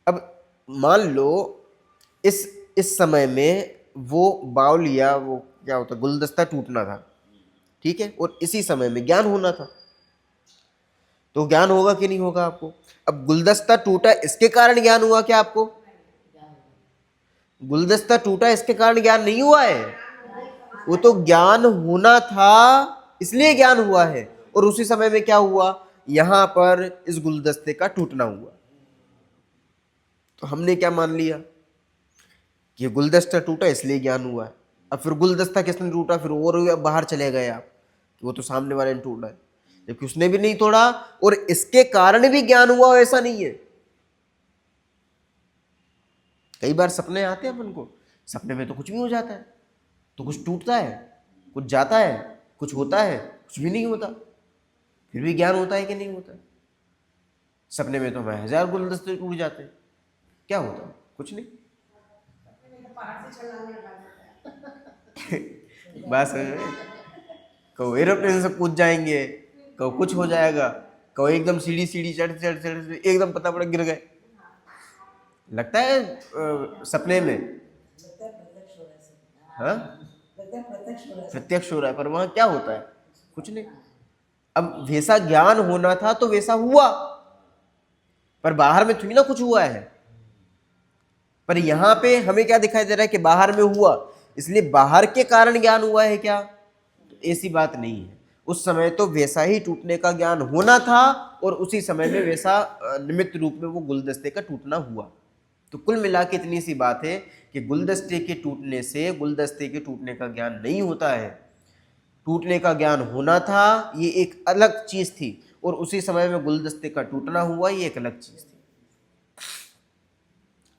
अब मान लो इस समय में वो बाउल या वो क्या होता गुलदस्ता टूटना था, ठीक है, और इसी समय में ज्ञान होना था, तो ज्ञान होगा कि नहीं होगा आपको? अब गुलदस्ता टूटा इसके कारण ज्ञान हुआ क्या आपको? गुलदस्ता टूटा इसके कारण ज्ञान नहीं हुआ है, वो तो ज्ञान होना था इसलिए ज्ञान हुआ है, और उसी समय में क्या हुआ? यहां पर इस गुलदस्ते का टूटना हुआ। तो हमने क्या मान लिया कि गुलदस्ता टूटा इसलिए ज्ञान हुआ है। अब फिर गुलदस्ता किसने टूटा? फिर और बाहर चले गए आप कि वो तो सामने वाले ने टूटा है, जबकि उसने भी नहीं तोड़ा और इसके कारण भी ज्ञान हुआ, ऐसा नहीं है। कई बार सपने आते हैं अपन को, सपने में तो कुछ भी हो जाता है, तो कुछ टूटता है, कुछ जाता है, कुछ होता है, कुछ भी नहीं होता, फिर भी ज्ञान होता है कि नहीं होता? सपने में तो हमारे 1000 गुलदस्ते टूट जाते हैं, क्या होता है? कुछ नहीं। पहाड़ से छलांग लगा देता है। बस कहो एरोप्लेन से कूद जाएंगे, कहो कुछ हो जाएगा, कहो एकदम सीढ़ी सीढ़ी चढ़ चढ़ चढ़ एकदम पता पड़ा गिर गए। लगता है सपने में, लगता है प्रत्यक्ष हो रहा है सब। हाँ लगता है प्रत्यक्ष हो रहा है सब। प्रत्यक्ष हो रहा है, पर वहां क्या होता है? कुछ नहीं। अब वैसा ज्ञान होना था तो वैसा हुआ, पर बाहर में थोड़ी ना कुछ हुआ है। पर यहाँ पे हमें क्या दिखाई दे रहा है कि बाहर में हुआ, इसलिए बाहर के कारण ज्ञान हुआ है क्या? तो ऐसी बात नहीं है। उस समय तो वैसा ही टूटने का ज्ञान होना था और उसी समय में वैसा निमित्त रूप में वो गुलदस्ते का टूटना हुआ। तो कुल मिला के इतनी सी बात है कि गुलदस्ते के टूटने से गुलदस्ते के टूटने का ज्ञान नहीं होता है। टूटने का ज्ञान होना था, ये एक अलग चीज थी, और उसी समय में गुलदस्ते का टूटना हुआ, ये एक अलग चीज थी।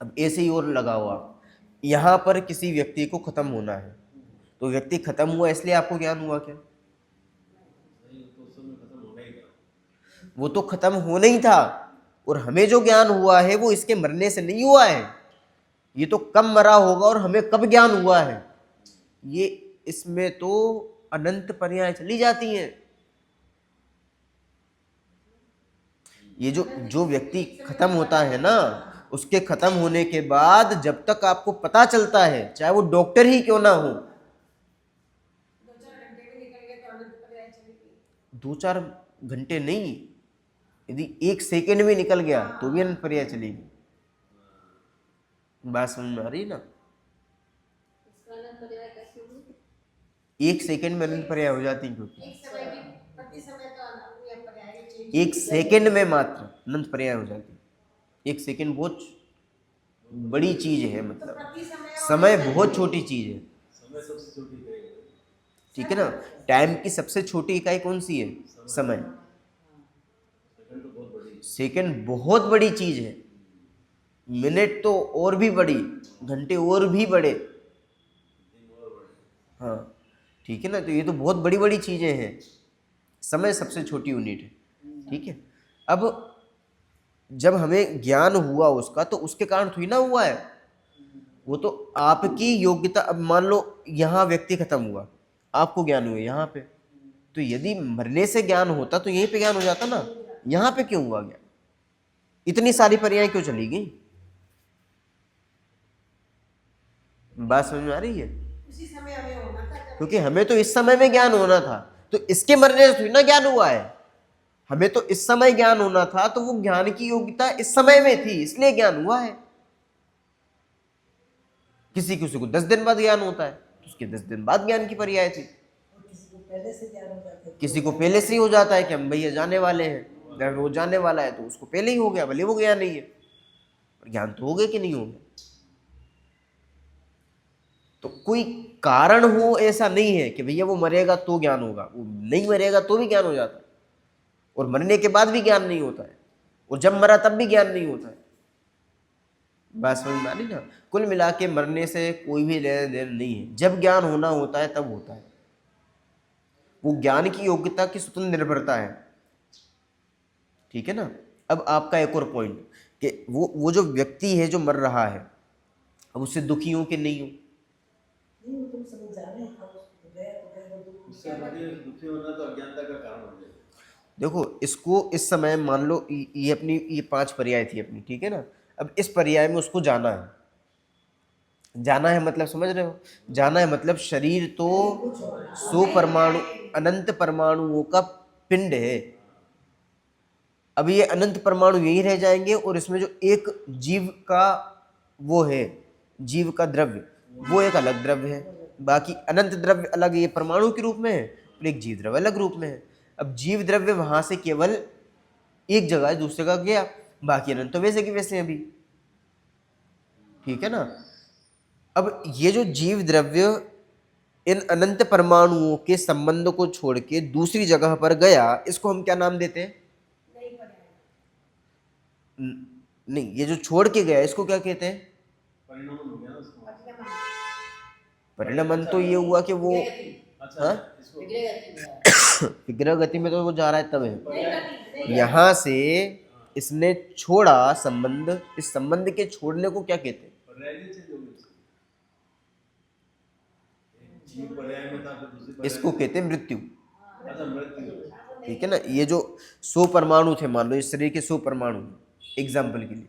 अब ऐसे ही और लगा हुआ, यहाँ पर किसी व्यक्ति को खत्म होना है, तो व्यक्ति खत्म हुआ इसलिए आपको ज्ञान हुआ क्या? वो तो खत्म होना ही था, और हमें जो ज्ञान हुआ है वो इसके मरने से नहीं हुआ है। ये तो कब मरा होगा और हमें कब ज्ञान हुआ है, ये इसमें तो अनंत पर्याय चली जाती हैं। ये जो व्यक्ति खत्म होता है ना, उसके खत्म होने के बाद जब तक आपको पता चलता है, चाहे वो डॉक्टर ही क्यों ना हो, 2-4 घंटे भी निकल गए तो अनंत पर्याय चलेगी। 2-4 घंटे नहीं, यदि 1 सेकेंड भी निकल गया तो भी अनंत पर्याय चलेगी। बात समझ में आ रही ना? इसका अनंत पर्याय कैसे होगी? 1 सेकेंड में अनंत पर्याय हो जाती है, क्योंकि एक समय की प्रति समय तो अनंत पर्याय चेंज 1 सेकेंड में मात्र अनंत पर्याय हो जाती है। 1 सेकेंड बहुत बड़ी चीज है, मतलब प्रति समय समय बहुत छोटी चीज है, समय सबसे छोटी इकाई है। ठीक है ना? टाइम की सबसे छोटी इकाई कौन सी है? समय। सेकंड तो बहुत बड़ी है। सेकेंड बहुत बड़ी चीज है, मिनट तो और भी बड़ी, घंटे और भी बड़े, हाँ ठीक है ना? तो ये तो बहुत बड़ी बड़ी चीजें हैं, समय सबसे छोटी यूनिट है, ठीक है? अब जब हमें ज्ञान हुआ उसका, तो उसके कारण थोड़ी ना हुआ है, वो तो आपकी योग्यता। अब मान लो यहाँ व्यक्ति खत्म हुआ, आपको ज्ञान हुआ यहाँ पे, तो यदि मरने से ज्ञान होता तो यहीं पे ज्ञान हो जाता ना, यहाँ पे क्यों हुआ ज्ञान? इतनी सारी पर्याय क्यों चली गई? बात समझ में आ रही है? उसी समय हमें होना था जब क्योंकि हमें तो इस समय में ज्ञान होना था, तो इसके मरने से थोड़ी ना ज्ञान हुआ है। हमें तो इस समय ज्ञान होना था, तो वो ज्ञान की योग्यता इस समय में थी, इसलिए ज्ञान हुआ है। किसी किसी को 10 दिन बाद ज्ञान होता है, तो उसके 10 दिन बाद ज्ञान की पर्याय थी। किसी को पहले से ज्ञान हो जाता है, किसी को पहले से ही हो जाता है कि हम भैया जाने वाले हैं, अगर वो जाने वाला है तो उसको पहले ही हो गया, भले वो गया नहीं है, पर ज्ञान तो हो गया कि नहीं हो गया? तो कोई कारण हो ऐसा नहीं है कि भैया वो मरेगा तो ज्ञान होगा, वो नहीं मरेगा तो भी ज्ञान हो जाता है, और मरने के बाद भी ज्ञान नहीं होता है, और जब मरा तब भी ज्ञान नहीं होता है। बात समझ में आ रही ना? कुल मिला के मरने से कोई भी लेना देना नहीं है, जब ज्ञान होना होता है तब होता है। वो ज्ञान की योग्यता की स्वतंत्र निर्भरता है, ठीक है ना? अब आपका एक और पॉइंट कि वो जो व्यक्ति है जो मर रहा है, अब उससे दुखी हो कि नहीं हो? नहीं वो तुम समझ जा रहे हैं, हम उसको गए तो गए, वो दुख उससे दुखी होना तो अज्ञानता का कारण हो जाएगा। देखो इसको इस समय मान लो ये अपनी ये 5 पर्याय थी अपनी, ठीक है ना? अब इस पर्याय में उसको जाना है। जाना है मतलब समझ रहे हो? जाना है मतलब शरीर तो 100 परमाणु, अनंत परमाणुओं का पिंड है। अब ये अनंत परमाणु यही रह जाएंगे, और इसमें जो एक जीव का वो है, जीव का द्रव्य, वो एक अलग द्रव्य है। बाकी अनंत द्रव्य अलग ये परमाणु के रूप में है, और एक जीव द्रव्य अलग रूप में है। अब जीव द्रव्य वहां से केवल एक जगह दूसरे जगह गया, बाकी अनंत तो वैसे के वैसे अभी, ठीक है ना? अब ये जो जीव द्रव्य इन अनंत परमाणुओं के संबंध को छोड़ के दूसरी जगह पर गया, इसको हम क्या नाम देते हैं? नहीं पर्याय नहीं, ये जो छोड़ के गया इसको क्या कहते हैं? परिणाम हो गया ना उसको। परिणाम। परिणमन तो ये हुआ कि वो, अच्छा हाँ? इसको विग्रह गति में तो वो जा रहा है तब है। नहीं करती, नहीं यहाँ से इसने छोड़ा संबंध, इस संबंध के छोड़ने को क्या कहते हैं? पर्याय नहीं चेंज होगी उसकी। एक जीव पर्याय में था फिर दूसरी पर्याय इसको में। कहते हैं मृत्यु। अच्छा मृत्यु ठीक है ना। ये जो 100 परमाणु थे, मान लो इस शरीर के 100 परमाणु एग्जाम्पल के लिए,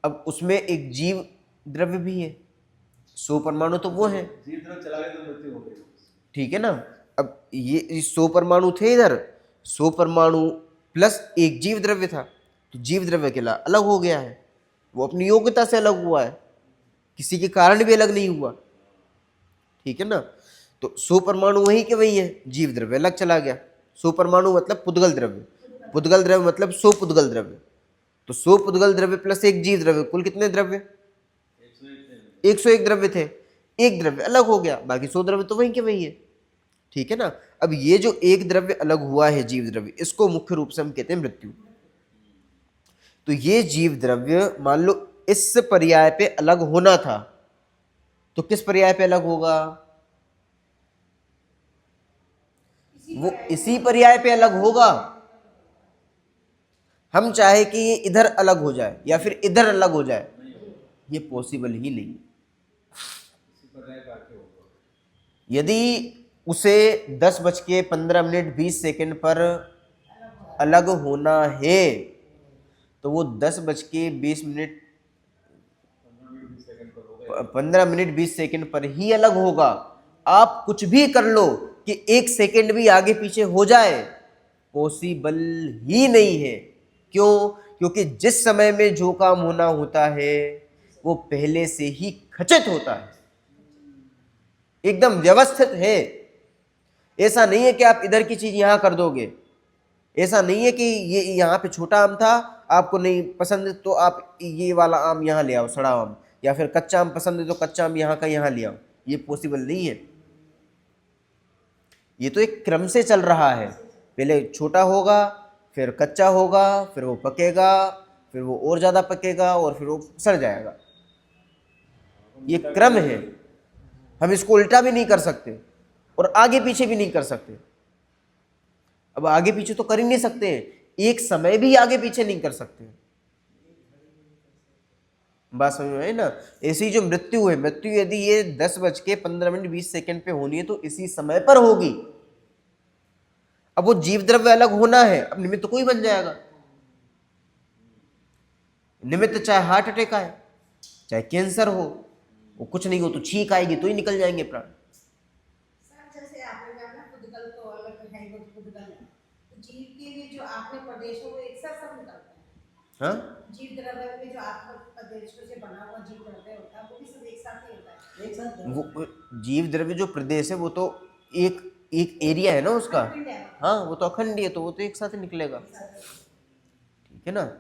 अब उसमें एक जीव द्रव्य भी है, 100 परमाणु तो वो है, जीव द्रव चला गया तो मृत्यु हो गई। ठीक है ना। अब ये 100 परमाणु थे इधर, 100 परमाणु प्लस एक जीव द्रव्य था, तो जीव द्रव्य के अकेला अलग हो गया है, वो अपनी योग्यता से अलग हुआ है, किसी के कारण भी अलग नहीं हुआ, ठीक है ना। तो 100 परमाणु वही के वही है, जीव द्रव्य अलग चला गया। 100 परमाणु मतलब पुद्गल द्रव्य, पुद्गल द्रव्य मतलब 100 पुद्गल द्रव्य, तो 100 पुद्गल द्रव्य प्लस एक जीव द्रव्य, कुल कितने द्रव्य? 101 द्रव्य थे, एक द्रव्य अलग हो गया, बाकी 100 द्रव्य तो वही के वही है, ठीक है ना। अब ये जो एक द्रव्य अलग हुआ है जीव द्रव्य, इसको मुख्य रूप से हम कहते हैं मृत्यु। तो ये जीव द्रव्य मान लो इस पर्याय पे अलग होना था, तो किस पर्याय पे अलग होगा? वो इसी पर्याय पे अलग होगा। हम चाहे कि ये इधर अलग हो जाए या फिर इधर अलग हो जाए, ये पॉसिबल ही नहीं। इसी पर्याय का आके होगा। यदि उसे 10:15 पर अलग होना है, तो वो 10:20 15 मिनट 20 सेकंड पर ही अलग होगा। आप कुछ भी कर लो कि 1 सेकंड भी आगे पीछे हो जाए, पॉसिबल ही नहीं है। क्यों? क्योंकि जिस समय में जो काम होना होता है वो पहले से ही खचित होता है, एकदम व्यवस्थित है। ऐसा नहीं है कि आप इधर की चीज यहां कर दोगे, ऐसा नहीं है कि ये यहाँ पे छोटा आम था, आपको नहीं पसंद तो आप ये वाला आम यहाँ ले आओ, सड़ा आम, या फिर कच्चा आम पसंद है तो कच्चा आम यहाँ का यहाँ ले आओ, ये पॉसिबल नहीं है। ये तो एक क्रम से चल रहा है, पहले छोटा होगा, फिर कच्चा होगा, फिर वो पकेगा, फिर वो और ज़्यादा पकेगा और फिर वो सड़ जाएगा। ये क्रम है, हम इसको उल्टा भी नहीं कर सकते और आगे पीछे भी नहीं कर सकते। अब आगे पीछे तो कर ही नहीं सकते, एक समय भी आगे पीछे नहीं कर सकते। बात समझ में आई ना। ऐसी जो मृत्यु है, मृत्यु यदि ये 10:15 पे होनी है तो इसी समय पर होगी। अब वो जीव द्रव्य अलग होना है, अब निमित्त कोई बन जाएगा। निमित्त चाहे हार्ट अटैक आए, चाहे कैंसर हो, वो कुछ नहीं हो तो छींक आएगी तो ही निकल जाएंगे प्राण। सर जैसे आपने कहा ना पुद्गल तो अलग है, वो पुद्गल है, तो जीव के लिए जो आपने प्रदेश है वो एक साथ सब निकलता है। हाँ, जीव द्रव्य में जो आत्म प्रदेशों से बना हुआ जीव द्रव्य होता है वो भी सब एक साथ ही होता है। एक साथ वो जीव द्रव्य जो प्रदेश है वो तो एक एक एरिया है ना उसका, अखंड है। हाँ वो तो अखंड ही है, तो वो तो एक साथ ही निकलेगा, ठीक है ना।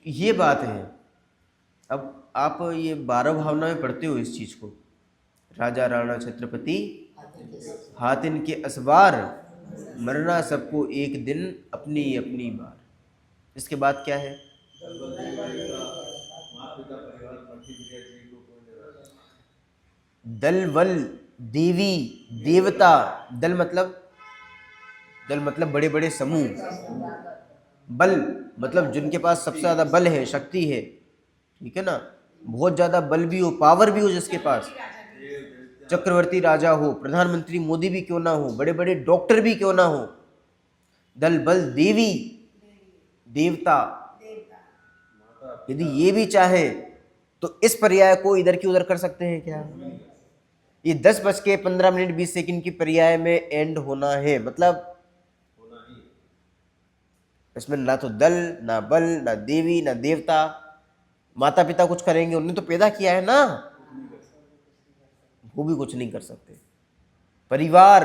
ये बात है। अब आप ये 12 भावना में पढ़ते हो इस चीज को, राजा राणा छत्रपति हातिन के असवार, मरना सबको एक दिन अपनी अपनी बार। इसके बाद क्या है? माता पिता परिवार प्रतिक्रिया जीव को कोई नहीं रहता। दल वल देवी देवता, दल मतलब बड़े बड़े समूह, बल मतलब जिनके पास सबसे ज्यादा बल है, शक्ति है, ठीक है ना, बहुत ज्यादा बल भी हो, पावर भी हो जिसके पास, चक्रवर्ती राजा हो, प्रधानमंत्री मोदी भी क्यों ना हो, बड़े बड़े डॉक्टर भी क्यों ना हो, दल बल देवी देवता, यदि ये भी चाहे तो इस पर्याय को इधर की उधर कर सकते हैं क्या? ये 10:15 की पर्याय में एंड होना है, मतलब इसमें ना तो दल, ना बल, ना देवी, ना देवता। माता पिता कुछ करेंगे, उन्होंने तो पैदा किया है ना, वो भी कुछ नहीं कर सकते। परिवार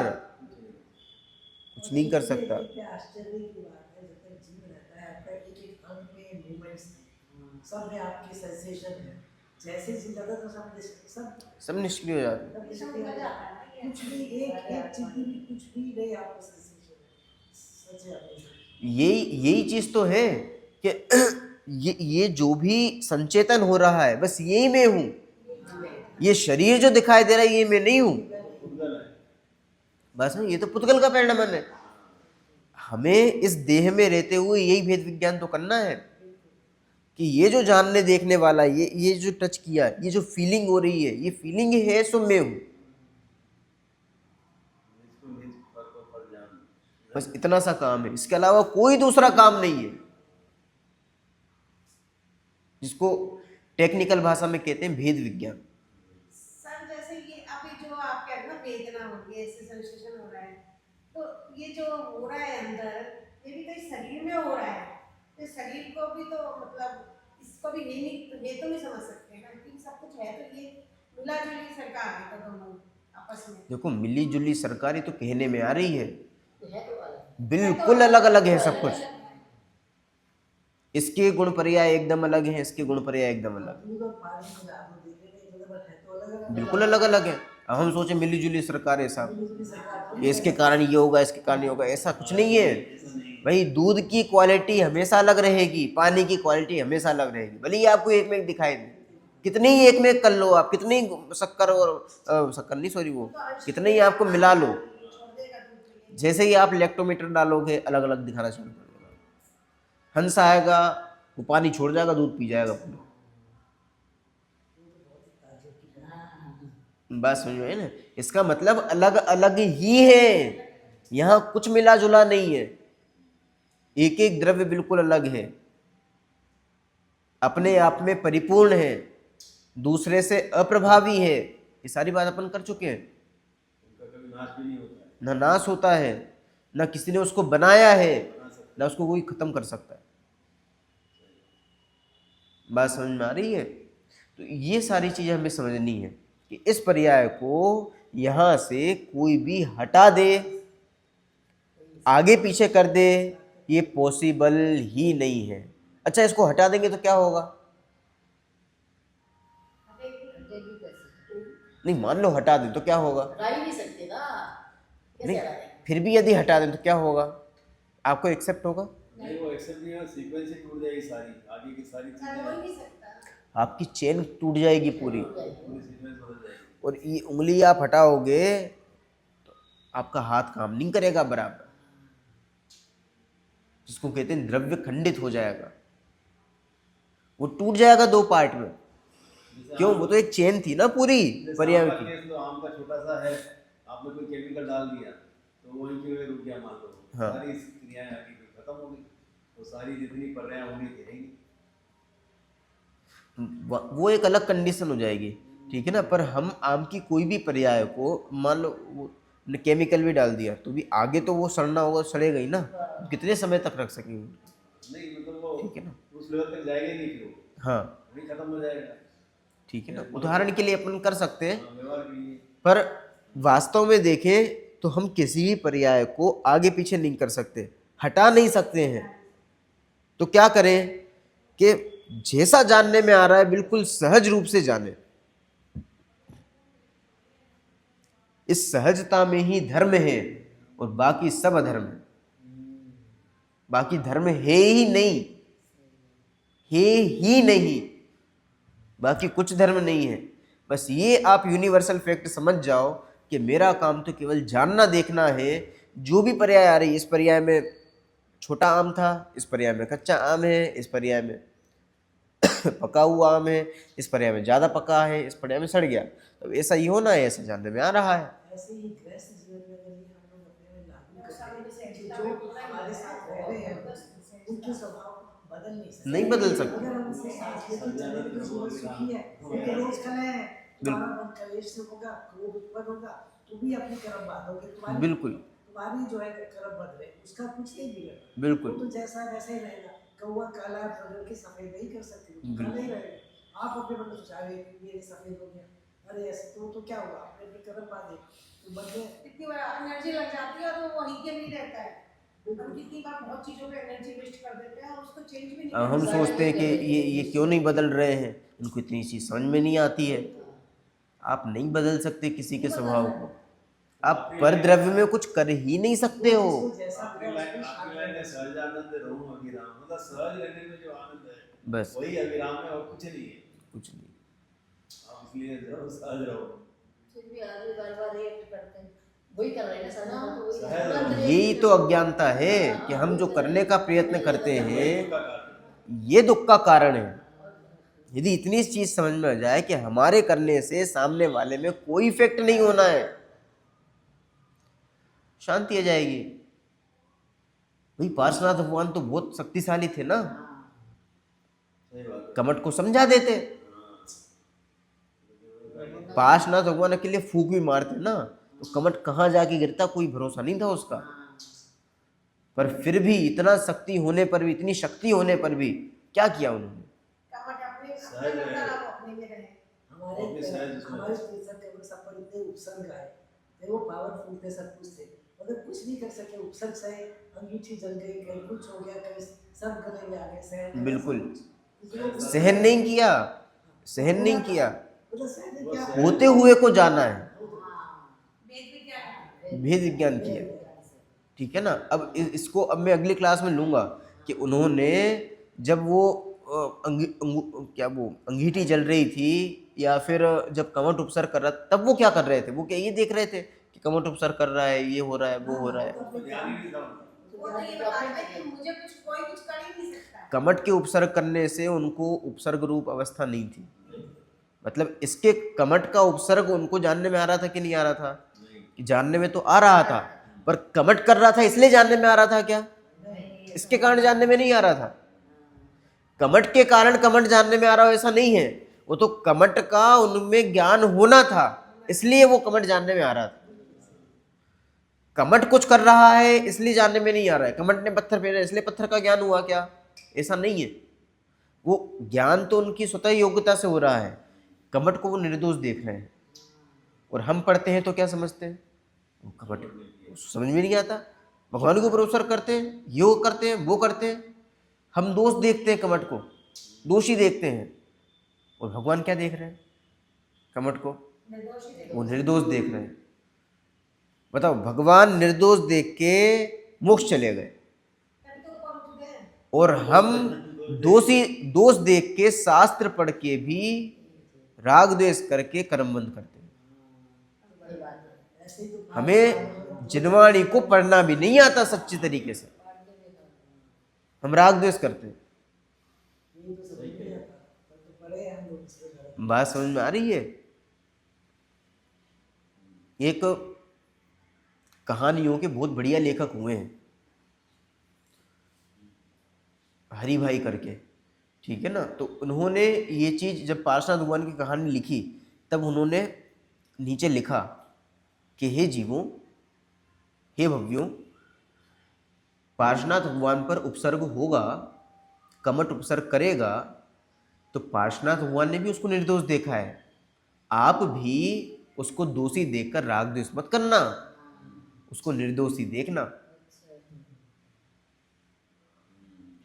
कुछ नहीं कर सकता। क्या आश्चर्य की बात है, जब तक जीव रहता है आपका एक एक अंग में मूवमेंट्स सब में आपकी सेंसेशन है, जैसे जीव जाता तो सब निष्क्रिय हो जाते हैं। सब निष्क्रिय हो जाता है। कुछ भी एक चीज भी कुछ भी नहीं आपको सेंसेशन है, सच है आपको। यही चीज तो है कि ये जो भी संचेतन हो रहा है बस यही मैं हूं, ये शरीर जो दिखाई दे रहा है ये मैं नहीं हूं, बस ये तो पुद्गल का परिणाम है। हमें इस देह में रहते हुए यही भेद विज्ञान तो करना है कि ये जो जानने देखने वाला, ये जो टच किया, ये जो फीलिंग हो रही है, ये फीलिंग है सो मैं हूं। इसको निज पर को पर जान बस इतना सा काम है, इसके अलावा कोई दूसरा काम नहीं है, जिसको टेक्निकल भाषा में कहते हैं भेद विज्ञान। सर जैसे ये अभी जो आप कह रहे हैं ना वेदना हो रही है, ऐसे सेंसेशन हो रहा है, तो ये जो हो रहा है अंदर, ये भी कहीं शरीर में हो रहा है, तो शरीर को भी तो मतलब इसको भी ये तो नहीं समझ सकते ना कि सब कुछ है, तो ये मिला जुली सरकार है तो दोनों आपस में। देखो मिली जुली सरकारी तो कहने में आ रही है, है तो अलग। बिल्कुल अलग अलग है सब कुछ। इसके गुण पर्याय एकदम अलग हैं, इसके गुण पर्याय एकदम अलग, दूध और पानी को आप देखने में मतलब है तो अलग अलग बिल्कुल अलग अलग है। अब हम सोचे मिली जुली सरकार है साहब, दूसरी सरकार इसके कारण ये होगा, इसके कारण ये होगा, ऐसा कुछ नहीं है भाई। दूध की क्वालिटी हमेशा अलग रहेगी, पानी की क्वालिटी हमेशा अलग रहेगी, भले ही आपको एक में एक दिखाई दे, कितनी ही एक में एक कर लो आप, कितनी शक्कर और शक्कर नहीं सॉरी वो कितने ही आपको मिला लो, जैसे ही आप लैक्टोमीटर डालोगे अलग अलग दिखाना शुरू कर देगा। हंस आएगा, वो पानी छोड़ जाएगा, दूध पी जाएगा पूरा। बात समझ में है ना? इसका मतलब अलग अलग ही है, यहाँ कुछ मिला जुला नहीं है, एक एक द्रव्य बिल्कुल अलग है, अपने आप में परिपूर्ण है, दूसरे से अप्रभावी है। ये सारी बात अपन कर चुके हैं। उनका कभी नाश भी नहीं होता है। ना नाश होता है, ना किसी ने उसको बनाया है, ना उसको कोई खत्म कर सकता है। बात समझ में आ रही है? तो ये सारी चीजें हमें समझनी है कि इस पर्याय को यहां से कोई भी हटा दे, आगे पीछे कर दे, ये पॉसिबल ही नहीं है। अच्छा, इसको हटा देंगे तो क्या होगा? हटेगी कैसे? नहीं, मान लो हटा दें तो क्या होगा? हटा ही नहीं सकते ना, कैसे नहीं, हटा देंगे? फिर भी यदि हटा दें तो क्या होगा? आपको एक्सेप्ट होगा? नहीं, वो एक्सेप्ट नहीं होगा, सीक्वेंस ही टूट जाएगी सारी, आगे की सारी सर हो ही चीजें, नहीं सकता। आपकी चेन टूट जाएगी पूरी, पूरी सीक्वेंस बदल जाएगी। और ये उंगली आप हटाओगे तो आपका हाथ काम नहीं करेगा बराबर, जिसको कहते हैं द्रव्य खंडित हो जाएगा, वो टूट जाएगा दो पार्ट में। क्यों? वो तो एक चेन थी ना पूरी जैसे पर्याय आम का की। केस लो, आम का छोटा सा है, आपने कोई केमिकल डाल दिया तो वहीं की वहीं रुक गया, मान लो हाँ। सारी क्रियाएं आगे की खत्म हो गई, तो सारी जितनी पर्याय होंगी रहेंगी। वो एक अलग कंडीशन हो जाएगी, ठीक है ना। पर हम आम की कोई भी पर्याय को मान लो वो केमिकल भी डाल दिया तो भी आगे तो वो सड़ना होगा, सड़ेगा ही ना, कितने समय तक रख सकेंगे? नहीं मतलब वो ठीक है ना। उस लेवल तक जाएगा ही नहीं, फिर वो हाँ वहीं खत्म हो जाएगा। ठीक है ना, उदाहरण के लिए अपन कर सकते हैं, हाँ, व्यवहार के लिए। पर वास्तव में देखें तो हम किसी भी पर्याय को आगे पीछे नहीं कर सकते, हटा नहीं सकते हैं। तो क्या करें कि जैसा जानने में आ रहा है बिल्कुल सहज रूप से जाने। इस सहजता में ही धर्म है और बाकी सब अधर्म है। बाकी धर्म है ही नहीं, है ही नहीं, बाकी कुछ धर्म नहीं है। बस ये आप यूनिवर्सल फैक्ट समझ जाओ कि मेरा काम तो केवल जानना देखना है। जो भी पर्याय आ रही है, इस पर्याय में छोटा आम था, इस पर्याय में कच्चा आम है, इस पर्याय में पका हुआ आम है, इस पर्याय में ज़्यादा पका है, इस पर्याय में सड़ गया, तो ऐसा ही होना है, ऐसा जानने में आ रहा है। ऐसे ही गृहस्थ जीवन में अगर ये हम लोग अपने में लागू करते हैं, जो हमारे साथ रह रहे हैं उनके स्वभाव बदल नहीं सकते। नहीं बदल सकते। अगर हम उनके साथ ये तो चले कि जीवन सुखी है, उनके रोज कले हैं, तुम्हारा मन कलेश से होगा, क्रोध उत्पन्न होगा, तुम भी अपने कर्म बांधोगे, बिल्कुल तुम्हारी जो है कर्म बदले, उसका कुछ नहीं बिगड़ेगा। बिल्कुल वो तो जैसा वैसा ही रहेगा। कौवा काला बदल के सफेद नहीं कर सकते, वो काला ही रहेगा। आप अपने मन में सोचा ये सफेद हो गया, अरे ऐसे तो क्या हुआ, आपने अपने कर्म बांधे तो बदले। कितनी बार एनर्जी लग जाती है और वो वहीं के नहीं रहता है। हम कितनी बार बहुत चीजों पे एनर्जी वेस्ट कर देते हैं और उसको चेंज भी नहीं अब हम सोचते हैं कि ये क्यों नहीं बदल रहे हैं, इनको इतनी चीज़ समझ में नहीं आती है। आप नहीं बदल सकते किसी के स्वभाव को, आप पर द्रव्य में कुछ कर ही नहीं सकते हो। आपकी लाइन है सहज आनंद रहूं अभिराम, मतलब सहज रहने में जो आनंद है बस वही अभिराम है, और कुछ नहीं है। कुछ नहीं। आप इसलिए रहो, सहज रहो। फिर भी आदमी बार बार रिएक्ट करते हैं, वही कर रहे हैं ना सर, हम तो वही कर सहज रहे हैं। यही तो अज्ञानता है कि हम जो करने का प्रयत्न करते वही हैं दुख का कारण है। ये दुख का कारण है। यदि इतनी चीज समझ में आ जाए कि हमारे करने से सामने वाले में कोई इफेक्ट नहीं होना है, शांति आ जाएगी। भाई पार्श्वनाथ भगवान तो बहुत शक्तिशाली थे ना, सही बात है। कमट को समझा देते। पार्श्वनाथ भगवान अकेले फूंक भी मारते ना तो कमट कहाँ जाके गिरता, कोई भरोसा नहीं था उसका। पर फिर भी इतना शक्ति होने पर भी, इतनी शक्ति होने पर भी क्या किया उन्होंने? कमट अपने अपने करता रहा, वो अपने में रहे। हमारे और भी शायद उसमें- हमारे तीर्थंकर के वो सब पर इतने उपसर्ग आए थे, वो पावरफुल थे, सब कुछ थे, मगर कुछ नहीं कर सके। उपसर्ग से अंगीठी जल गई, कहीं कुछ हो गया, कहीं सब गले में आ गए, सहन बिल्कुल। क्योंकि वो सहन नहीं किया, सहन नहीं किया, मतलब सहन नहीं किया। होते हुए को जाना है, वेद भी क्या है? भेद विज्ञान किया। ठीक है ना। अब इसको अब मैं अगली क्लास में लूँगा कि उन्होंने जब वो क्या वो अंगीठी जल रही थी या फिर जब कमट उपसर्ग कर रहा तब वो क्या कर रहे थे? वो क्या ये देख रहे थे कि कमट उपसर्ग कर रहा है, ये हो रहा है, वो हो रहा है? ज्ञान ही नहीं था उनको। वो तो ये बताता है कि मुझे कुछ कोई कुछ कर ही नहीं सकता। कमट के उपसर्ग करने से उनको उपसर्ग रूप अवस्था नहीं थी। मतलब इसके कमट का उपसर्ग उनको जानने में आ रहा था कि नहीं आ रहा था? कि जानने में तो आ रहा था, पर कमट कर रहा था इसलिए जानने में आ रहा था क्या? इसके कारण जानने में नहीं आ रहा था। कमट के कारण कमट जानने में आ रहा हो ऐसा नहीं है, वो तो कमट का उनमें ज्ञान होना था इसलिए वो कमट जानने में आ रहा था। कमट कुछ कर रहा है इसलिए जानने में नहीं आ रहा है। कमट ने पत्थर फेरा इसलिए पत्थर का ज्ञान हुआ क्या? ऐसा नहीं है। वो ज्ञान तो उनकी स्वतः योग्यता से हो रहा है। कमट को वो निर्दोष देख रहे हैं और हम पढ़ते हैं तो क्या समझते हैं? वो कमट समझ में नहीं आता। भगवान के ऊपर उपसर्ग करते हैं, योग करते हैं, वो करते हैं, हम दोष देखते हैं, कमट को दोषी देखते हैं। और भगवान क्या देख रहे हैं? कमट को निर्दोष ही देखो। वो निर्दोष देख रहे हैं। बताओ, भगवान निर्दोष देख के मोक्ष चले गए तभी तो ऊपर उठ गए। और हम दोष देख के शास्त्र पढ़ के भी राग द्वेष करके कर्म बंद करते हैं। ऐसे ही तो हमें जिनवाणी को पढ़ना भी नहीं आता सच्ची तरीके से, हम राग द्वेष करते हैं। ये तो समझ नहीं आता, पर तो पढ़े हैं हम लोग इसके बारे में। बात समझ में आ रही है? एक कहानियों के बहुत बढ़िया लेखक हुए हैं, हरि भाई करके, ठीक है ना। तो उन्होंने ये चीज़ जब पार्श्वनाथ भगवान की कहानी लिखी तब उन्होंने नीचे लिखा कि हे जीवों, हे भव्यों, पार्श्वनाथ भगवान पर उपसर्ग होगा, कमट उपसर्ग करेगा तो पार्श्वनाथ भगवान ने भी उसको निर्दोष देखा है। आप भी उसको दोषी देखकर राग द्वेष मत करना, उसको निर्दोषी देखना।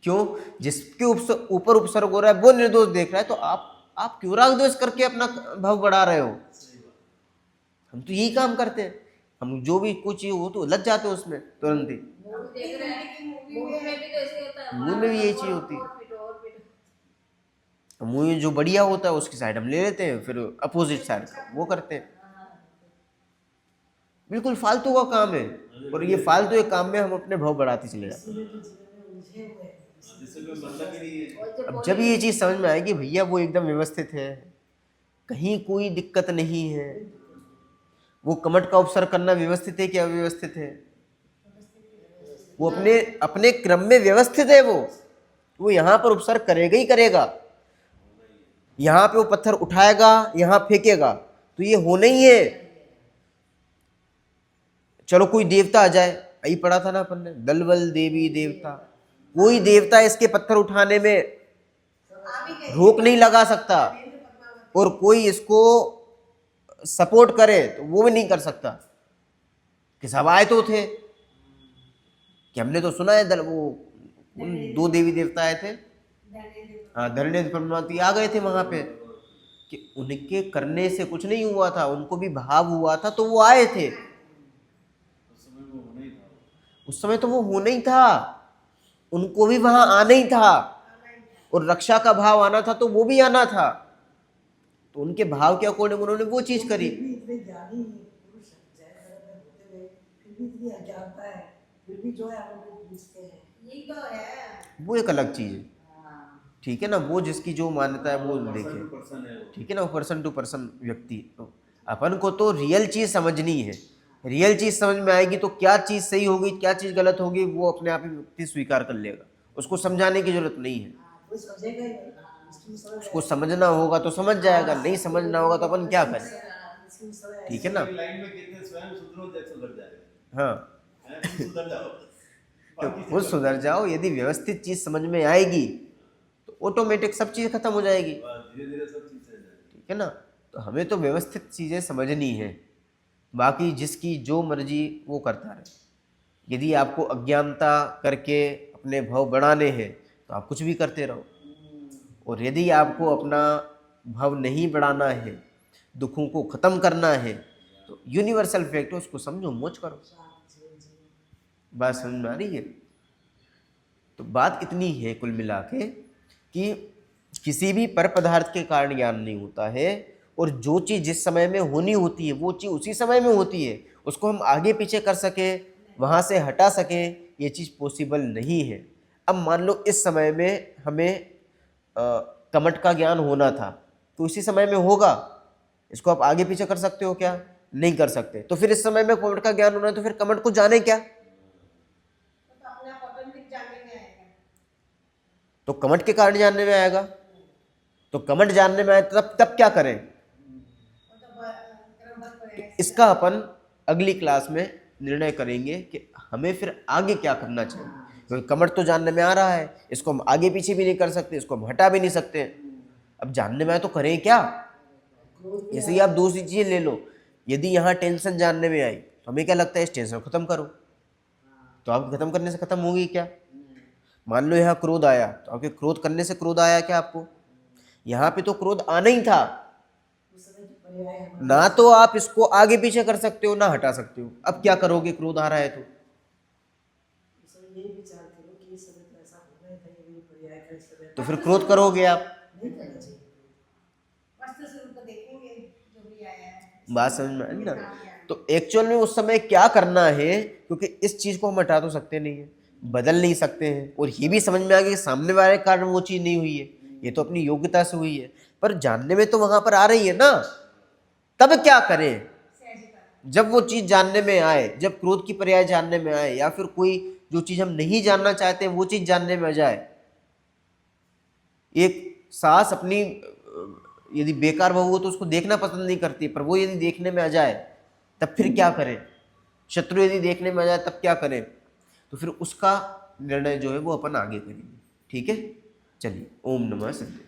क्यों? जिसके ऊपर उपसर्ग हो रहा है वो निर्दोष देख रहा है, तो आप क्यों राग द्वेष करके अपना भाव बढ़ा रहे हो? हम तो यही काम करते हैं। हम जो भी कुछ हो तो लग जाते हैं उसमें तुरंत ही। मूवी देख रहे हैं, मूवी में भी तो ऐसे होता है। मूवी में भी यही चीज होती है। और पिटो, और पिटो। मूवी जो बढ़िया होता है उसकी साइड हम ले लेते हैं, फिर अपोजिट साइड का वो करते हैं। बिल्कुल फालतू का काम है, और ये फालतू के काम में हम अपने भाव बढ़ाते चले जाते हैं। इसीलिए तो जीवन में उलझे हुए हैं। जिससे कोई मतलब ही नहीं है। और अब जब ये चीज़ समझ में आएगी भैया वो एकदम व्यवस्थित है, कहीं कोई दिक्कत नहीं है, वो कमट का उपसर्ग करना व्यवस्थित है कि अव्यवस्थित है? वो अपने अपने क्रम में व्यवस्थित है। वो यहाँ पर उपसर्ग करेगा ही करेगा, यहाँ पे वो पत्थर उठाएगा, यहाँ फेंकेगा, तो ये होना ही है। चलो कोई देवता आ जाए, यही पढ़ा था ना अपन ने, दल बल देवी देवता, कोई देवता इसके पत्थर उठाने में आ भी गए। रोक नहीं लगा सकता, नरेंद्र पद्मावत। और कोई इसको सपोर्ट करे तो वो भी नहीं कर सकता। कि सब आए तो थे कि हमने तो सुना है वो उन 2 देवी देवता आए थे, नरेंद्र। हाँ, धरणेन्द्र पद्मावती आ गए थे वहां पे, कि उनके करने से कुछ नहीं हुआ था, उनको भी भाव हुआ था तो वो आए थे। उस समय वो होना ही था। उस समय तो वो होना ही था, उनको भी वहां आना ही था, और रक्षा का भाव आना था तो वो भी आना था। तो उनके भाव के अकॉर्डिंग उन्होंने वो चीज करी। फिर भी इतने ज्ञानी पुरुष जैन धर्म में होते हुए फिर भी इतनी अज्ञानता है, फिर भी जो है हम लोग पूछते हैं। यही तो है। वो एक अलग चीज है, ठीक है ना। वो जिसकी जो मान्यता है वो देखे, पर्सन है वो। ठीक है ना। पर्सन टू पर्सन व्यक्ति, तो अपन को तो रियल चीज समझनी है, रियल चीज़ समझ में आएगी तो क्या चीज़ सही होगी क्या चीज़ गलत होगी वो अपने आप ही व्यक्ति स्वीकार कर लेगा, उसको समझाने की जरूरत नहीं है। कोई समझेगा ही नहीं, मुश्किल में समझ उसको समझना होगा तो समझ जाएगा, नहीं समझना होगा तो अपन क्या करें। मुश्किल में समझ ठीक है ना। एक लाइन में कितने स्वयं सुधरो जग सुधर जाएगा। हाँ, हैं, तुम सुधर जाओ तो बाकी खुद सुधर जाओ। यदि व्यवस्थित चीज़ समझ में आएगी तो ऑटोमेटिक सब चीज़ खत्म हो जाएगी। धीरे धीरे सब चीज़ सही जाएगी। ठीक है ना। तो हमें तो व्यवस्थित चीज़ें समझनी है, बाकी जिसकी जो मर्जी वो करता रहे। यदि आपको अज्ञानता करके अपने भाव बढ़ाने हैं तो आप कुछ भी करते रहो, और यदि आपको अपना भाव नहीं बढ़ाना है, दुखों को ख़त्म करना है, तो यूनिवर्सल फैक्ट है उसको समझो, मौज करो। बात समझ में आ रही है। तो बात इतनी है कुल मिला के कि किसी भी पर पदार्थ के कारण ज्ञान नहीं होता है, और जो चीज़ जिस समय में होनी होती है वो चीज़ उसी समय में होती है। उसको हम आगे पीछे कर सके, वहाँ से हटा सके, ये चीज़ पॉसिबल नहीं है। अब मान लो इस समय में हमें कमट का ज्ञान होना था तो इसी समय में होगा, इसको आप आगे पीछे कर सकते हो क्या? नहीं कर सकते। तो फिर इस समय में कमट का ज्ञान होना है तो फिर कमट को जाने क्या? तो अपने आप ऑटोमेटिक जानने में आएगा। तो कमट के कारण जानने में आएगा। तो कमट जानने में आए तब क्या करें? वो तो क्रमबद्ध पड़ेगा। इसका अपन अगली क्लास में निर्णय करेंगे कि हमें फिर आगे क्या करना चाहिए, क्योंकि कमट तो जानने में आ रहा है, इसको हम आगे पीछे भी नहीं कर सकते, इसको हम हटा भी नहीं सकते। अब जानने में आए तो करें क्या? जैसे ही आप दूसरी चीज़ ले लो, यदि यहाँ टेंशन जानने में आई तो हमें क्या लगता है इस टेंशन को खत्म करो, तो आप खत्म करने से खत्म होगी क्या? मान लो यहाँ क्रोध आया तो आपके क्रोध करने से क्रोध आया क्या आपको? यहाँ पे तो क्रोध आना ही था ना, तो आप इसको आगे पीछे कर सकते हो ना हटा सकते हो। अब क्या करोगे? क्रोध आ रहा है तो ये विचार करो कि इस समय तो ऐसा होना ही था, ये भी पर्याय का इस समय तो फिर क्रोध करोगे आप। नहीं करना चाहिए। वस्तु स्वरूप को देखेंगे जो भी आया है। बात समझ में आई ना। तो एक्चुअल में उस समय क्या करना है, क्योंकि इस चीज़ को हम हटा तो सकते नहीं है, बदल नहीं सकते हैं, और ये भी समझ में आ गया कि सामने वाले के कारण वो चीज़ नहीं हुई है, ये तो अपनी योग्यता से हुई है, पर जानने में तो वहाँ पर आ रही है ना। तब क्या करें? जब वो चीज़ जानने में आए, जब क्रोध की पर्याय जानने में आए, या फिर कोई जो चीज़ हम नहीं जानना चाहते वो चीज़ जानने में आ जाए। एक सास अपनी यदि बेकार बहू हो तो उसको देखना पसंद नहीं करती, पर वो यदि देखने में आ जाए तब फिर क्या करें? शत्रु यदि देखने में आ जाए तब क्या करें? तो फिर उसका निर्णय जो है वो अपन आगे करेंगे। ठीक है, चलिए। ओम नमः शिवाय।